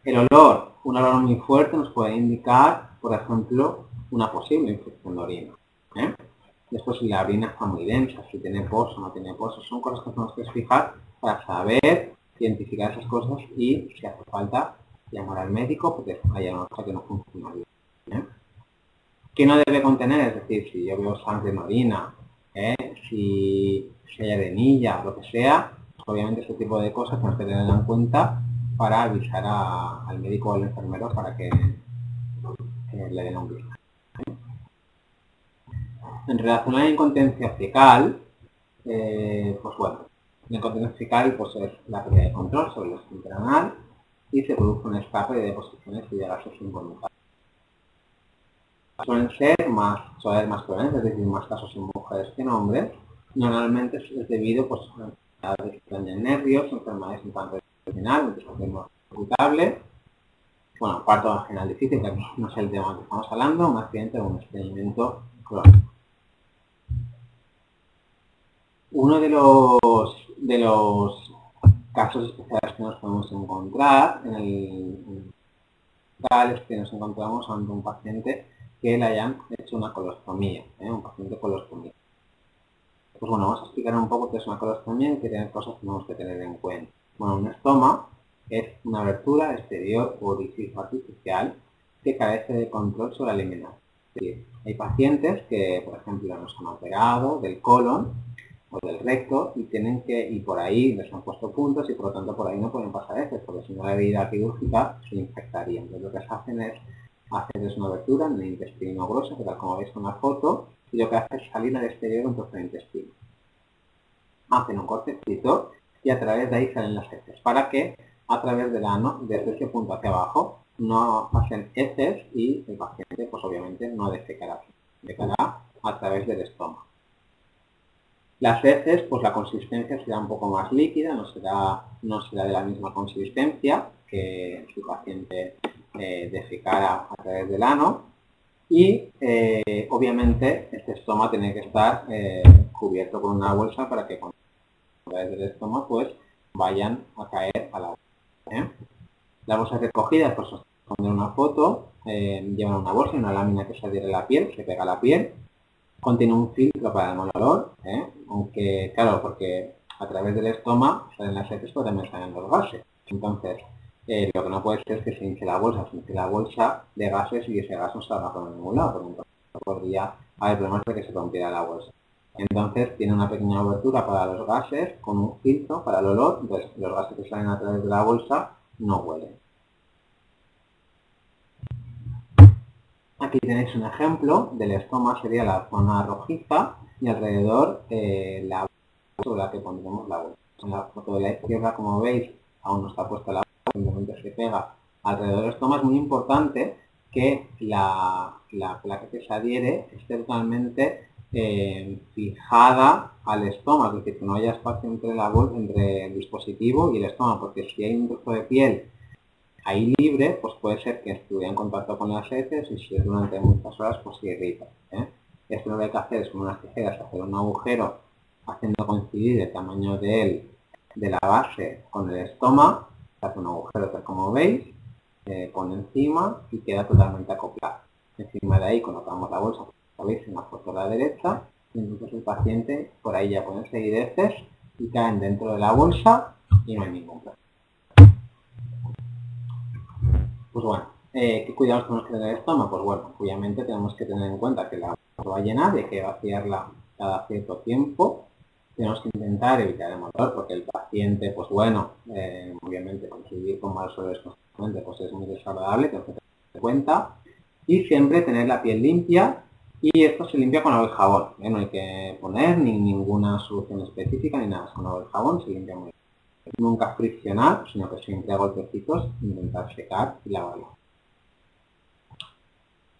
El olor, un olor muy fuerte nos puede indicar, por ejemplo, una posible infección de orina. Después, si la orina está muy densa, si tiene pos o no tiene pos, son cosas que tenemos que fijar para saber identificar esas cosas y, si hace falta, llamar al médico porque hay una cosa que no funciona bien. ¿Qué no debe contener? Es decir, si yo veo sangre en orina, si hay arenilla, lo que sea, obviamente este tipo de cosas tenemos que tenerlo en cuenta para avisar al médico o al enfermero para que le den un vistazo. En relación a la incontinencia fecal, pues bueno, la incontinencia fecal pues, es la pérdida de control sobre el esfínter anal y se produce un escape de deposiciones y de gases involuntarios. Suelen ser más frecuentes, es decir, más casos en mujeres que en hombres. Normalmente es debido pues, a enfermedades de nervios, enfermedades infantointestinales, intestino irritable, bueno, parto vaginal difícil, que aquí no es el tema que estamos hablando, un accidente o un estreñimiento crónico. Uno de los casos especiales que nos podemos encontrar en el es que nos encontramos ante un paciente que le hayan hecho una colostomía, un paciente colostomía. Pues bueno, vamos a explicar un poco qué es una colostomía y qué cosas tenemos que tener en cuenta. Bueno, un estoma es una abertura exterior o orificio artificial que carece de control sobre la eliminación. Es decir, hay pacientes que, por ejemplo, nos han operado del colon o del recto y por ahí les han puesto puntos y por lo tanto por ahí no pueden pasar heces, porque si no la herida quirúrgica se infectaría. Entonces lo que se hacen es hacerles una abertura en el intestino grueso, que tal como veis en la foto, y lo que hace es salir al exterior un trozo de intestino. Hacen un cortecito y a través de ahí salen las heces, para que a través del ano, desde ese punto hacia abajo, no pasen heces y el paciente pues obviamente no defecará a través del estómago. Las heces, pues la consistencia será un poco más líquida, no será de la misma consistencia que si el paciente defecara a través del ano y obviamente este estoma tiene que estar cubierto con una bolsa para que a través del estómago pues vayan a caer a la bolsa. Las bolsas recogidas, pues os pondré una foto, llevan una bolsa y una lámina que se adhiere a la piel, se pega a la piel. Contiene un filtro para el mal olor, aunque, claro, porque a través del estómago salen las heces, pero también salen los gases. Entonces, lo que no puede ser es que se hinche la bolsa de gases y ese gas no salga por ningún lado, porque entonces podría haber problemas de que se rompiera la bolsa. Entonces, tiene una pequeña abertura para los gases con un filtro para el olor, entonces los gases que salen a través de la bolsa no huelen. Aquí tenéis un ejemplo del estoma, sería la zona rojiza y alrededor la sobre la que pondremos la bolsa. En la foto de la izquierda, como veis, aún no está puesta la bolsa, simplemente se pega alrededor del estoma. Es muy importante que la placa que se adhiere esté totalmente fijada al estómago, es decir, que no haya espacio entre la bolsa, entre el dispositivo y el estómago, porque si hay un trozo de piel ahí libre, pues puede ser que estuviera en contacto con las heces y si es durante muchas horas, pues se irrita. Esto lo que hay que hacer es con unas tijeras hacer un agujero haciendo coincidir el tamaño de la base con el estómago, se hace un agujero tal como veis, pone encima y queda totalmente acoplado. Encima de ahí colocamos la bolsa, como veis en la foto a la derecha, y entonces el paciente por ahí ya pueden seguir heces y caen dentro de la bolsa y no hay ningún problema. Pues bueno, ¿qué cuidados tenemos que tener el estómago? Pues bueno, obviamente tenemos que tener en cuenta que la bolsa va a llenar y hay que vaciarla cada cierto tiempo. Tenemos que intentar evitar el dolor porque el paciente, pues bueno, obviamente convivir con malos olores constantemente pues es muy desagradable, tenemos que tener en cuenta. Y siempre tener la piel limpia y esto se limpia con agua y jabón. No hay que poner ni ninguna solución específica ni nada, con agua y jabón se limpia muy bien. Nunca friccionar, sino que siempre a golpecitos intentar secar y lavarla.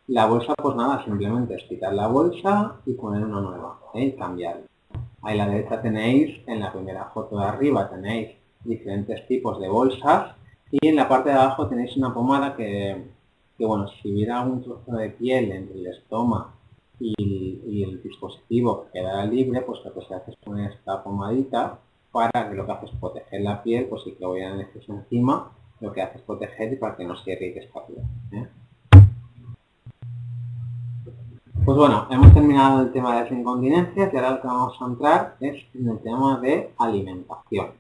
La bolsa, pues nada, simplemente es quitar la bolsa y poner una nueva, y cambiarla. Ahí a la derecha tenéis, en la primera foto de arriba tenéis diferentes tipos de bolsas y en la parte de abajo tenéis una pomada que bueno, si hubiera algún trozo de piel entre el estómago y el dispositivo que quedara libre, pues lo que se hace es poner esta pomadita para que lo que hace es proteger la piel, pues si que hubiera en exceso encima, lo que hace es proteger y para que no se irrite esta piel. Pues bueno, hemos terminado el tema de las incontinencias y ahora lo que vamos a entrar es en el tema de alimentación.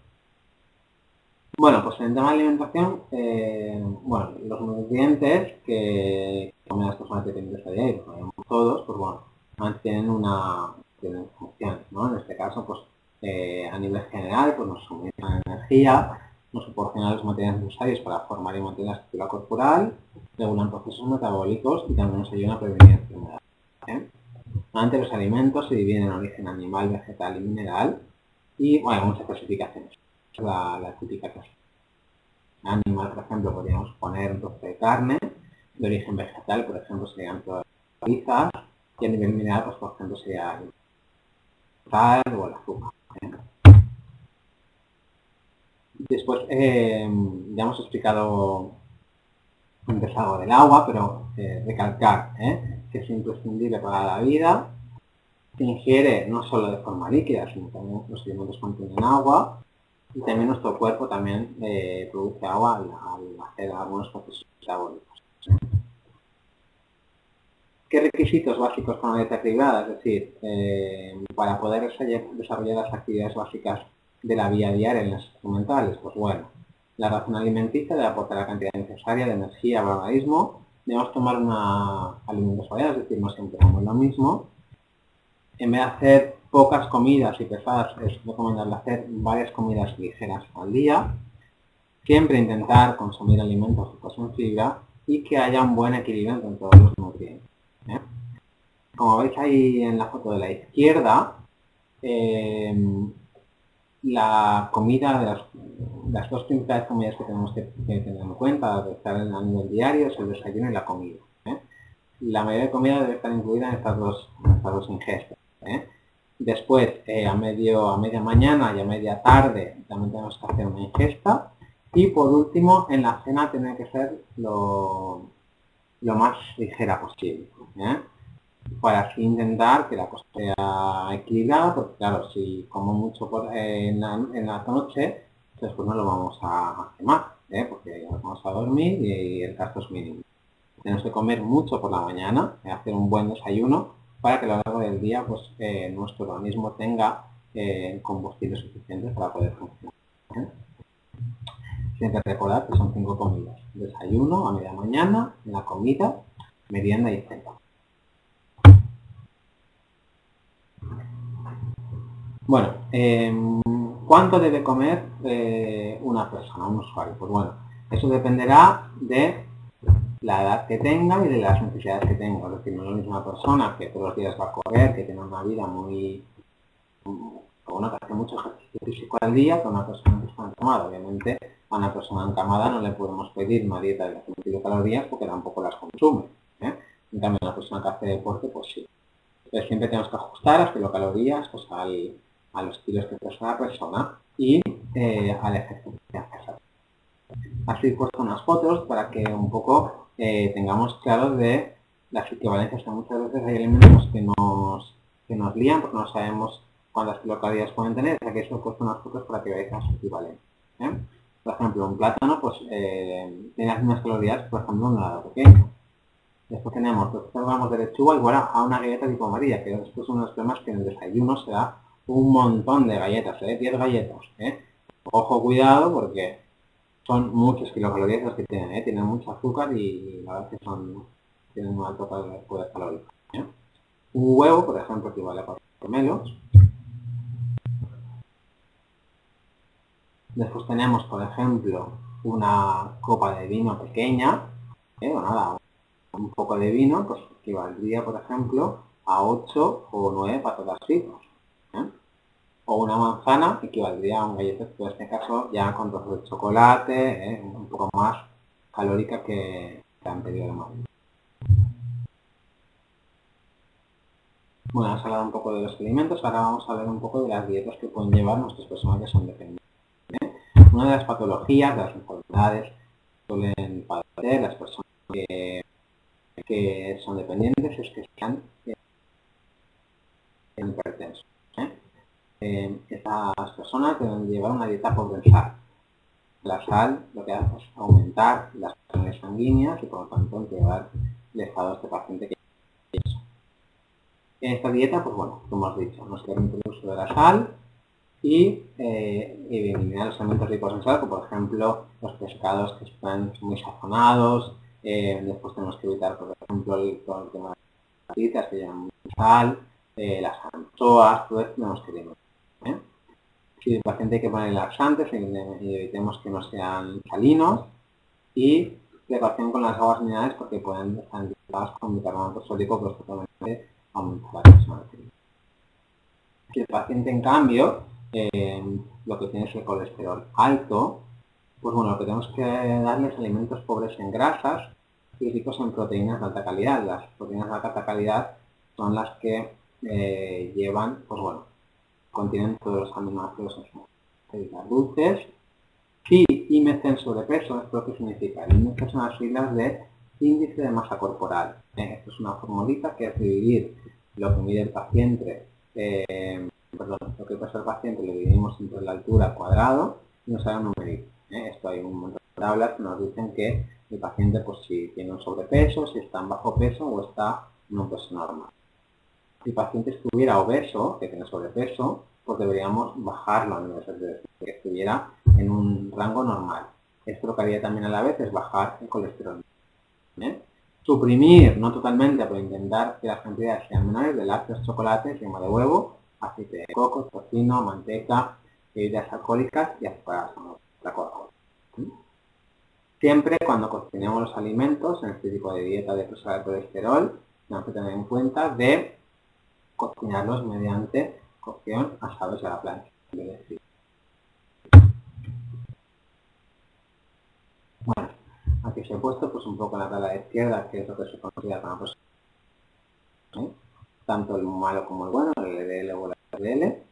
Bueno, pues en el tema de alimentación, bueno, los nutrientes que comen las personas dependientes a diario, que comemos todos, pues bueno, tienen funciones, ¿no? En este caso, pues a nivel general, pues nos suministran energía, nos proporcionan los materiales necesarios para formar y mantener la estructura corporal, regulan procesos metabólicos y también nos ayudan a prevenir enfermedades. Antes los alimentos se dividen en origen animal, vegetal y mineral y bueno, hay muchas clasificaciones. La típica clasificación. Animal, por ejemplo, podríamos poner un trozo de carne, de origen vegetal, por ejemplo, serían todas las hortalizas, y a nivel mineral, pues por ejemplo, sería el sal o el azúcar. Después, ya hemos explicado antes algo del agua, pero recalcar que es imprescindible para la vida. Se ingiere no solo de forma líquida, sino también los alimentos contienen agua y también nuestro cuerpo también produce agua al hacer algunos procesos metabólicos. ¿Qué requisitos básicos para una dieta equilibrada? Es decir, para poder desarrollar las actividades básicas de la vida diaria en las instrumentales, pues bueno, la ración alimenticia debe aportar la cantidad necesaria de energía al organismo. Debemos tomar alimentos variados, es decir, no siempre comemos lo mismo. En vez de hacer pocas comidas y pesadas, es recomendable hacer varias comidas ligeras al día. Siempre intentar consumir alimentos ricos en fibra y que haya un buen equilibrio entre todos los nutrientes. Como veis ahí en la foto de la izquierda, la comida de las dos principales comidas que tenemos que tener en cuenta de estar a nivel diario es el desayuno y la comida. La mayoría de comida debe estar incluida en estas dos ingestas. Después, a media mañana y a media tarde también tenemos que hacer una ingesta. Y por último, en la cena tiene que ser lo más ligera posible. Para así intentar que la cosa sea equilibrada, porque claro, si como mucho en la noche, después no lo vamos a quemar, porque ya vamos a dormir y el gasto es mínimo. Tenemos que comer mucho por la mañana, hacer un buen desayuno, para que a lo largo del día pues, nuestro organismo tenga combustible suficiente para poder funcionar. Siempre recordar que son 5 comidas. Desayuno a media mañana, la comida, merienda y cena. Bueno, ¿cuánto debe comer una persona, un usuario? Pues bueno, eso dependerá de la edad que tenga y de las necesidades que tenga. Es decir, no es la misma persona que todos los días va a correr, que tiene una vida muy... bueno, que hace mucho ejercicio físico al día, que una persona que está encamada. Obviamente, a una persona encamada no le podemos pedir una dieta de las 100 kilocalorías porque tampoco las consume. En cambio, a una persona que hace deporte, pues sí. Entonces, siempre tenemos que ajustar las kilocalorías pues, a los kilos que pesa la persona y al ejercicio que hace. Así he puesto unas fotos para que un poco tengamos claro de las equivalencias, que muchas veces hay elementos que nos lían porque no sabemos cuántas kilocalorías pueden tener. Aquí os he puesto unas fotos para que veáis las equivalencias. Por ejemplo, un plátano pues tiene las mismas calorías, por ejemplo, un helado pequeño. Después tenemos 200 gramos de lechuga igual a una galleta tipo amarilla, que después son unos problemas que en el desayuno se da un montón de galletas, 10 galletas. Ojo, cuidado, porque son muchas kilocalorías las que tienen, tienen mucho azúcar y la verdad es que tienen un alto poder calórico. Un huevo, por ejemplo, equivale a 4 gemelos. Después tenemos, por ejemplo, una copa de vino pequeña, o nada, un poco de vino, pues equivaldría, por ejemplo, a 8 o 9 patatas fritas. O una manzana equivaldría a un galleta, en este caso ya con trozos de chocolate, un poco más calórica que la anterior. Bueno, hemos hablado un poco de los alimentos, ahora vamos a hablar un poco de las dietas que pueden llevar nuestras personas que son dependientes. Una de las patologías, de las enfermedades que suelen padecer las personas que son dependientes es que sean hipertensos. Estas personas deben llevar una dieta pobre en sal. La sal lo que hace es aumentar las presiones sanguíneas y por lo tanto empeorar el estado de este paciente que tiene. En esta dieta, pues bueno, como hemos dicho, nos permite el uso de la sal y eliminar los alimentos ricos en sal, como por ejemplo los pescados que están muy sazonados. Después tenemos que evitar, por ejemplo, todo el tema de las fritas que llevan mucha sal, las anchoas, todo esto tenemos que eliminar. Si el paciente hay que poner laxantes y evitemos que no sean salinos, y precaución con las aguas minerales porque pueden estar infectadas con bicarbonato sódico, pues totalmente aumentar la presión arterial. Si el paciente, en cambio, lo que tiene es el colesterol alto, pues bueno, lo que tenemos que darle es alimentos pobres en grasas y ricos en proteínas de alta calidad. Las proteínas de alta calidad son las que llevan, pues bueno, contienen todos los aminoácidos esenciales. Dulces. Si IMC en sobrepeso, ¿esto qué significa? El IMC son las siglas de índice de masa corporal. Esto es una formulita que es dividir lo que mide el paciente, lo que pesa el paciente lo dividimos entre la altura al cuadrado y nos sale un numerito. Esto hay un montón de tablas que nos dicen que el paciente, pues si tiene un sobrepeso, si está en bajo peso o está en un peso normal. Si el paciente estuviera obeso, que tiene sobrepeso, pues deberíamos bajarlo a nivel de que estuviera en un rango normal. Esto lo que haría también a la vez es bajar el colesterol. Suprimir, no totalmente, pero intentar que las cantidades sean menores de lácteos, chocolates, yema de huevo, aceite de coco, tocino, manteca, bebidas alcohólicas y azúcar la Coca-Cola. Siempre cuando cocinemos los alimentos en este tipo de dieta de presión de colesterol, tenemos que tener en cuenta de cocinarlos mediante cocción asados a la plancha. Bueno, aquí os he puesto pues un poco en la tabla de izquierda, que es lo que se considera como pues, tanto el malo como el bueno, el LDL o el HDL,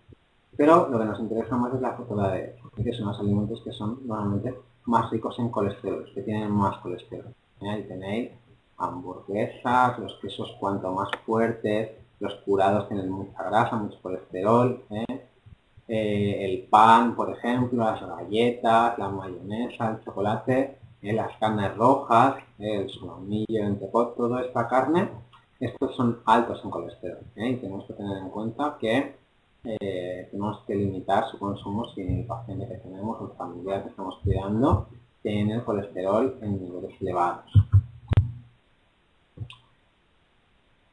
pero lo que nos interesa más es la foto de la derecha, que son los alimentos que son normalmente más ricos en colesterol, que tienen más colesterol. Ahí tenéis hamburguesas, los quesos cuanto más fuertes, los curados tienen mucha grasa, mucho colesterol, el pan, por ejemplo, las galletas, la mayonesa, el chocolate, las carnes rojas, el solomillo, el entrecot, toda esta carne, estos son altos en colesterol, y tenemos que tener en cuenta que tenemos que limitar su consumo si el paciente que tenemos o el familiar que estamos cuidando tiene el colesterol en niveles elevados.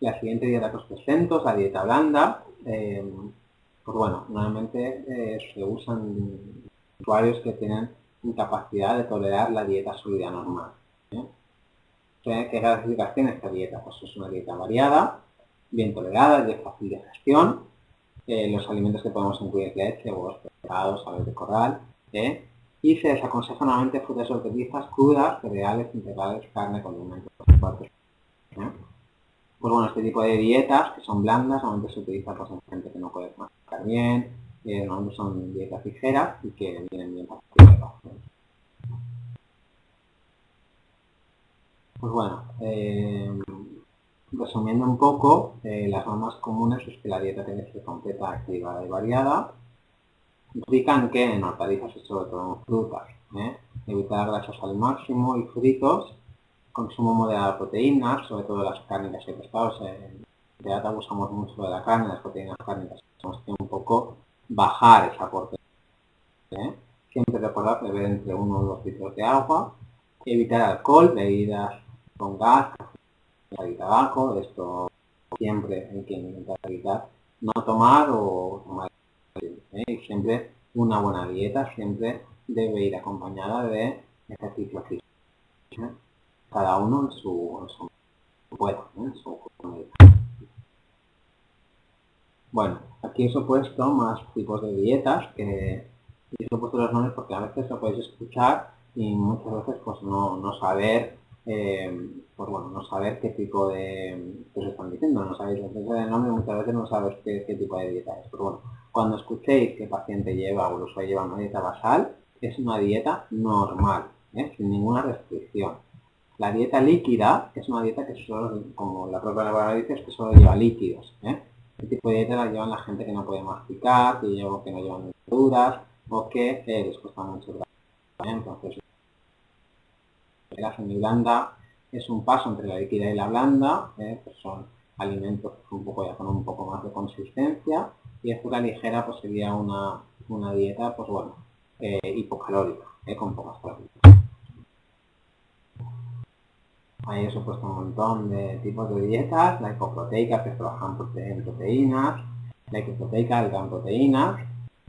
La siguiente dieta que os presento es la dieta blanda. Pues bueno, normalmente se usan usuarios que tienen incapacidad de tolerar la dieta sólida normal. ¿Qué características tiene esta dieta? Pues es una dieta variada, bien tolerada, de fácil digestión. Los alimentos que podemos incluir es leche, huevos, pescados, aves de corral. Y se desaconseja nuevamente frutas y hortalizas crudas, cereales, integrales, carne, condimentos. Pues bueno, este tipo de dietas que son blandas, normalmente se utiliza pues, en gente que no puede masticar bien, normalmente son dietas ligeras y que vienen bien para el. Pues bueno, resumiendo un poco, las normas comunes es que la dieta tiene que ser completa, activa y variada, rica en qué, en hortalizas y sobre todo en frutas, evitar grasas al máximo y fritos, consumo moderado de proteínas, sobre todo las cárnicas y pescados. En dieta abusamos mucho de la carne, las proteínas cárnicas, tenemos que un poco bajar ese aporte. Siempre recordar beber entre 1 o 2 litros de agua, evitar alcohol, bebidas con gas, y tabaco. Esto siempre hay que intentar evitar no tomar o tomar, y siempre una buena dieta siempre debe ir acompañada de ejercicio físico, cada uno en su puesto, en su medida. Bueno, aquí os he puesto más tipos de dietas que os he puesto los nombres porque a veces lo podéis escuchar y muchas veces pues no saber pues bueno, no saber qué tipo de que os están diciendo, no sabéis el nombre, muchas veces no sabéis qué tipo de dieta es. Pero bueno, cuando escuchéis que el paciente lleva o el usuario lleva una dieta basal, es una dieta normal, sin ninguna restricción. La dieta líquida es una dieta que solo, como la propia palabra dice, es que solo lleva líquidos. Este tipo de dieta la llevan la gente que no puede masticar, que no llevan verduras o que les cuesta mucho trabajo. Entonces, la semiblanda es un paso entre la líquida y la blanda, pues son alimentos un poco ya con un poco más de consistencia, y azúcar ligera pues sería una dieta pues bueno, hipocalórica, con pocas calorías. Ahí os he puesto un montón de tipos de dietas, la hipoproteica que trabajan en proteínas, la hipoproteica alta en proteínas,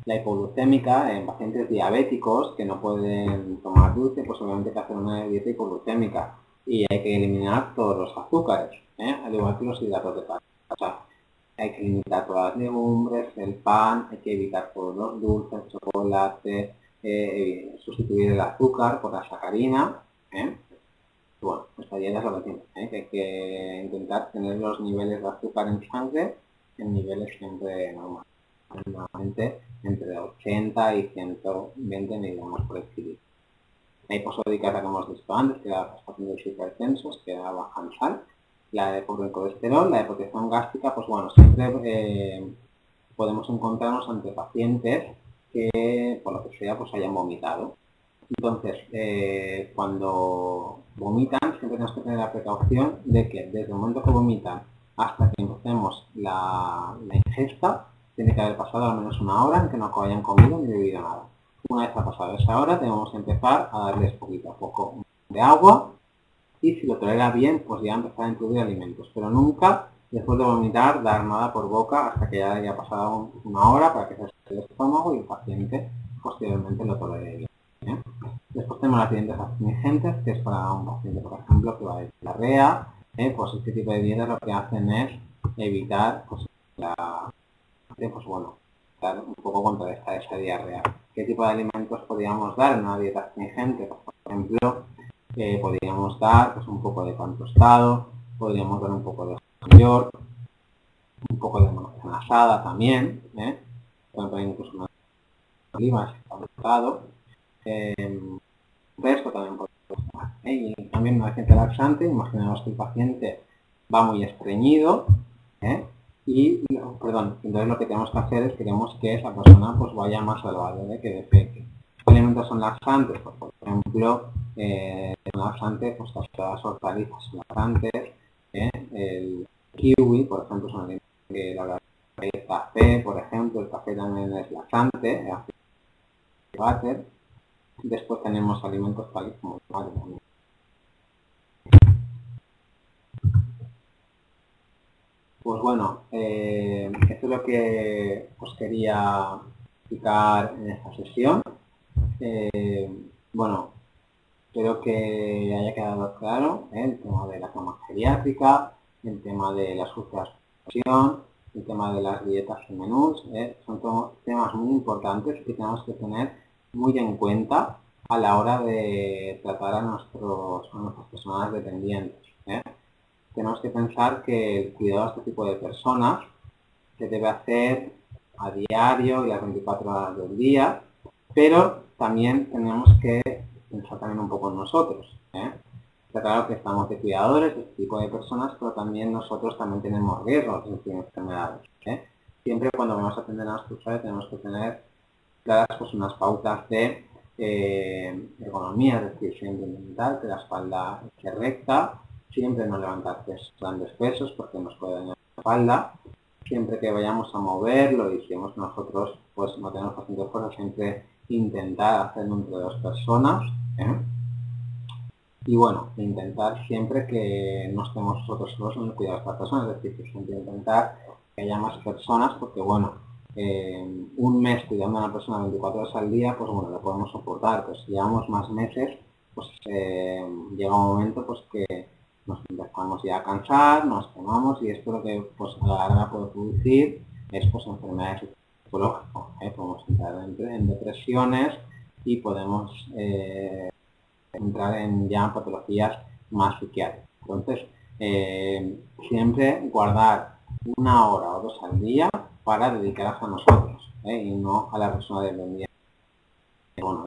la hipoglucémica en pacientes diabéticos que no pueden tomar dulce, pues obviamente hay que hacer una dieta hipoglucémica y hay que eliminar todos los azúcares, al igual que los hidratos de carbono. O sea, hay que limitar todas las legumbres, el pan, hay que evitar todos los dulces, chocolate, sustituir el azúcar por la sacarina. Bueno, esta dieta es lo que tiene, que hay que intentar tener los niveles de azúcar en sangre en niveles siempre normales. Normalmente entre 80 y 120 miligramos por decilitro. La hiposódica que hemos visto antes, que era los pacientes hipertensos, que era baja en sal. La de pobre colesterol, la de protección gástrica, pues bueno, siempre podemos encontrarnos ante pacientes que por lo que sea pues hayan vomitado. Entonces, cuando vomitan, siempre tenemos que tener la precaución de que desde el momento que vomitan hasta que empecemos la ingesta, tiene que haber pasado al menos una hora en que no hayan comido ni bebido nada. Una vez ha pasado esa hora, tenemos que empezar a darles poquito a poco de agua y si lo tolera bien, pues ya empezar a incluir alimentos. Pero nunca, después de vomitar, dar nada por boca hasta que ya haya pasado una hora para que se seque el estómago y el paciente posteriormente lo tolere bien. Después tenemos las dietas astringentes, que es para un paciente, por ejemplo, que va de diarrea. Pues este tipo de dietas lo que hacen es evitar pues bueno, dar un poco contra esa diarrea. ¿Qué tipo de alimentos podríamos dar en una dieta astringente? Pues, por ejemplo, podríamos dar pues, un poco de pan tostado, podríamos dar un poco de york, un poco de manzana asada también, pueden poner incluso una oliva, pan tostado. Esto también podemos dar. Y también una agente laxante, imaginemos que el paciente va muy estreñido, entonces lo que tenemos que hacer es queremos que esa persona pues vaya más al baño, que defeque. ¿Qué alimentos son laxantes? Pues, por ejemplo, laxantes, pues las hortalizas son laxantes, el kiwi, por ejemplo, son alimentos que el café, por ejemplo, el café también es laxante, el váter. Después tenemos alimentos tales como el tomate también. Pues bueno, esto es lo que os quería explicar en esta sesión. Bueno, espero que haya quedado claro el tema de la cama geriátrica, el tema de la suprasión, el tema de las dietas y menús. Son temas muy importantes que tenemos que tener muy en cuenta a la hora de tratar a nuestras personas dependientes. Tenemos que pensar que el cuidado de este tipo de personas se debe hacer a diario y las 24 horas del día, pero también tenemos que pensar también un poco en nosotros. Está claro que estamos de cuidadores de este tipo de personas, pero también nosotros también tenemos riesgos de enfermedades. Siempre cuando vamos a atender a nuestro usuario tenemos que tener claras pues, unas pautas de ergonomía, es decir, siempre intentar que la espalda esté recta, siempre no levantar grandes pesos porque nos puede dañar la espalda, siempre que vayamos a moverlo y si nosotros pues no tenemos bastante fuerza, siempre intentar hacerlo entre dos personas. Y bueno, intentar siempre que no estemos nosotros solos en el cuidado de estas personas, es decir, que siempre intentar que haya más personas, porque bueno, un mes cuidando a una persona 24 horas al día, pues bueno, lo podemos soportar, pero si llevamos más meses, pues llega un momento pues que nos empezamos ya a cansar, nos quemamos y esto lo que pues a la larga puede producir es pues enfermedades psicológicas, podemos entrar en depresiones y podemos entrar en ya patologías más psiquiátricas. Entonces, siempre guardar 1 hora o 2 al día para dedicarse a nosotros y no a la persona dependiente. Bueno,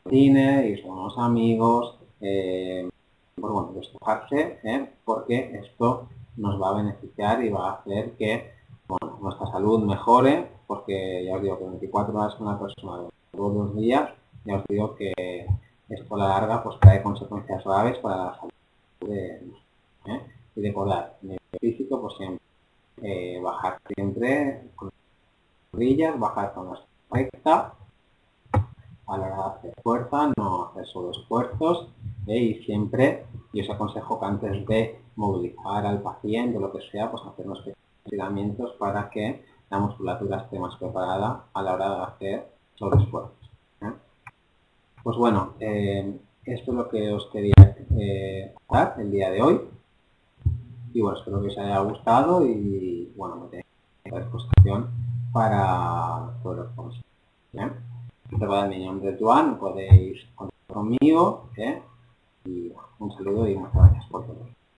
cine, ir con los amigos, pues bueno, despejarse, porque esto nos va a beneficiar y va a hacer que bueno, nuestra salud mejore, porque ya os digo que 24 horas con una persona todos los días, ya os digo que esto a la larga pues trae consecuencias graves para la salud de nosotros. Y recordar, en el físico pues siempre bajar siempre con las rodillas, bajar con la recta, a la hora de hacer fuerza, no hacer solo esfuerzos, y siempre, yo os aconsejo que antes de movilizar al paciente o lo que sea, pues hacer unos pequeños estiramientos para que la musculatura esté más preparada a la hora de hacer solo esfuerzos. Pues bueno, esto es lo que os quería hablar el día de hoy. Y bueno, espero que os haya gustado y bueno, me tenéis a disposición para todos los consejos. Recordad, mi nombre es Joan, podéis contactar conmigo y un saludo y muchas gracias por todo.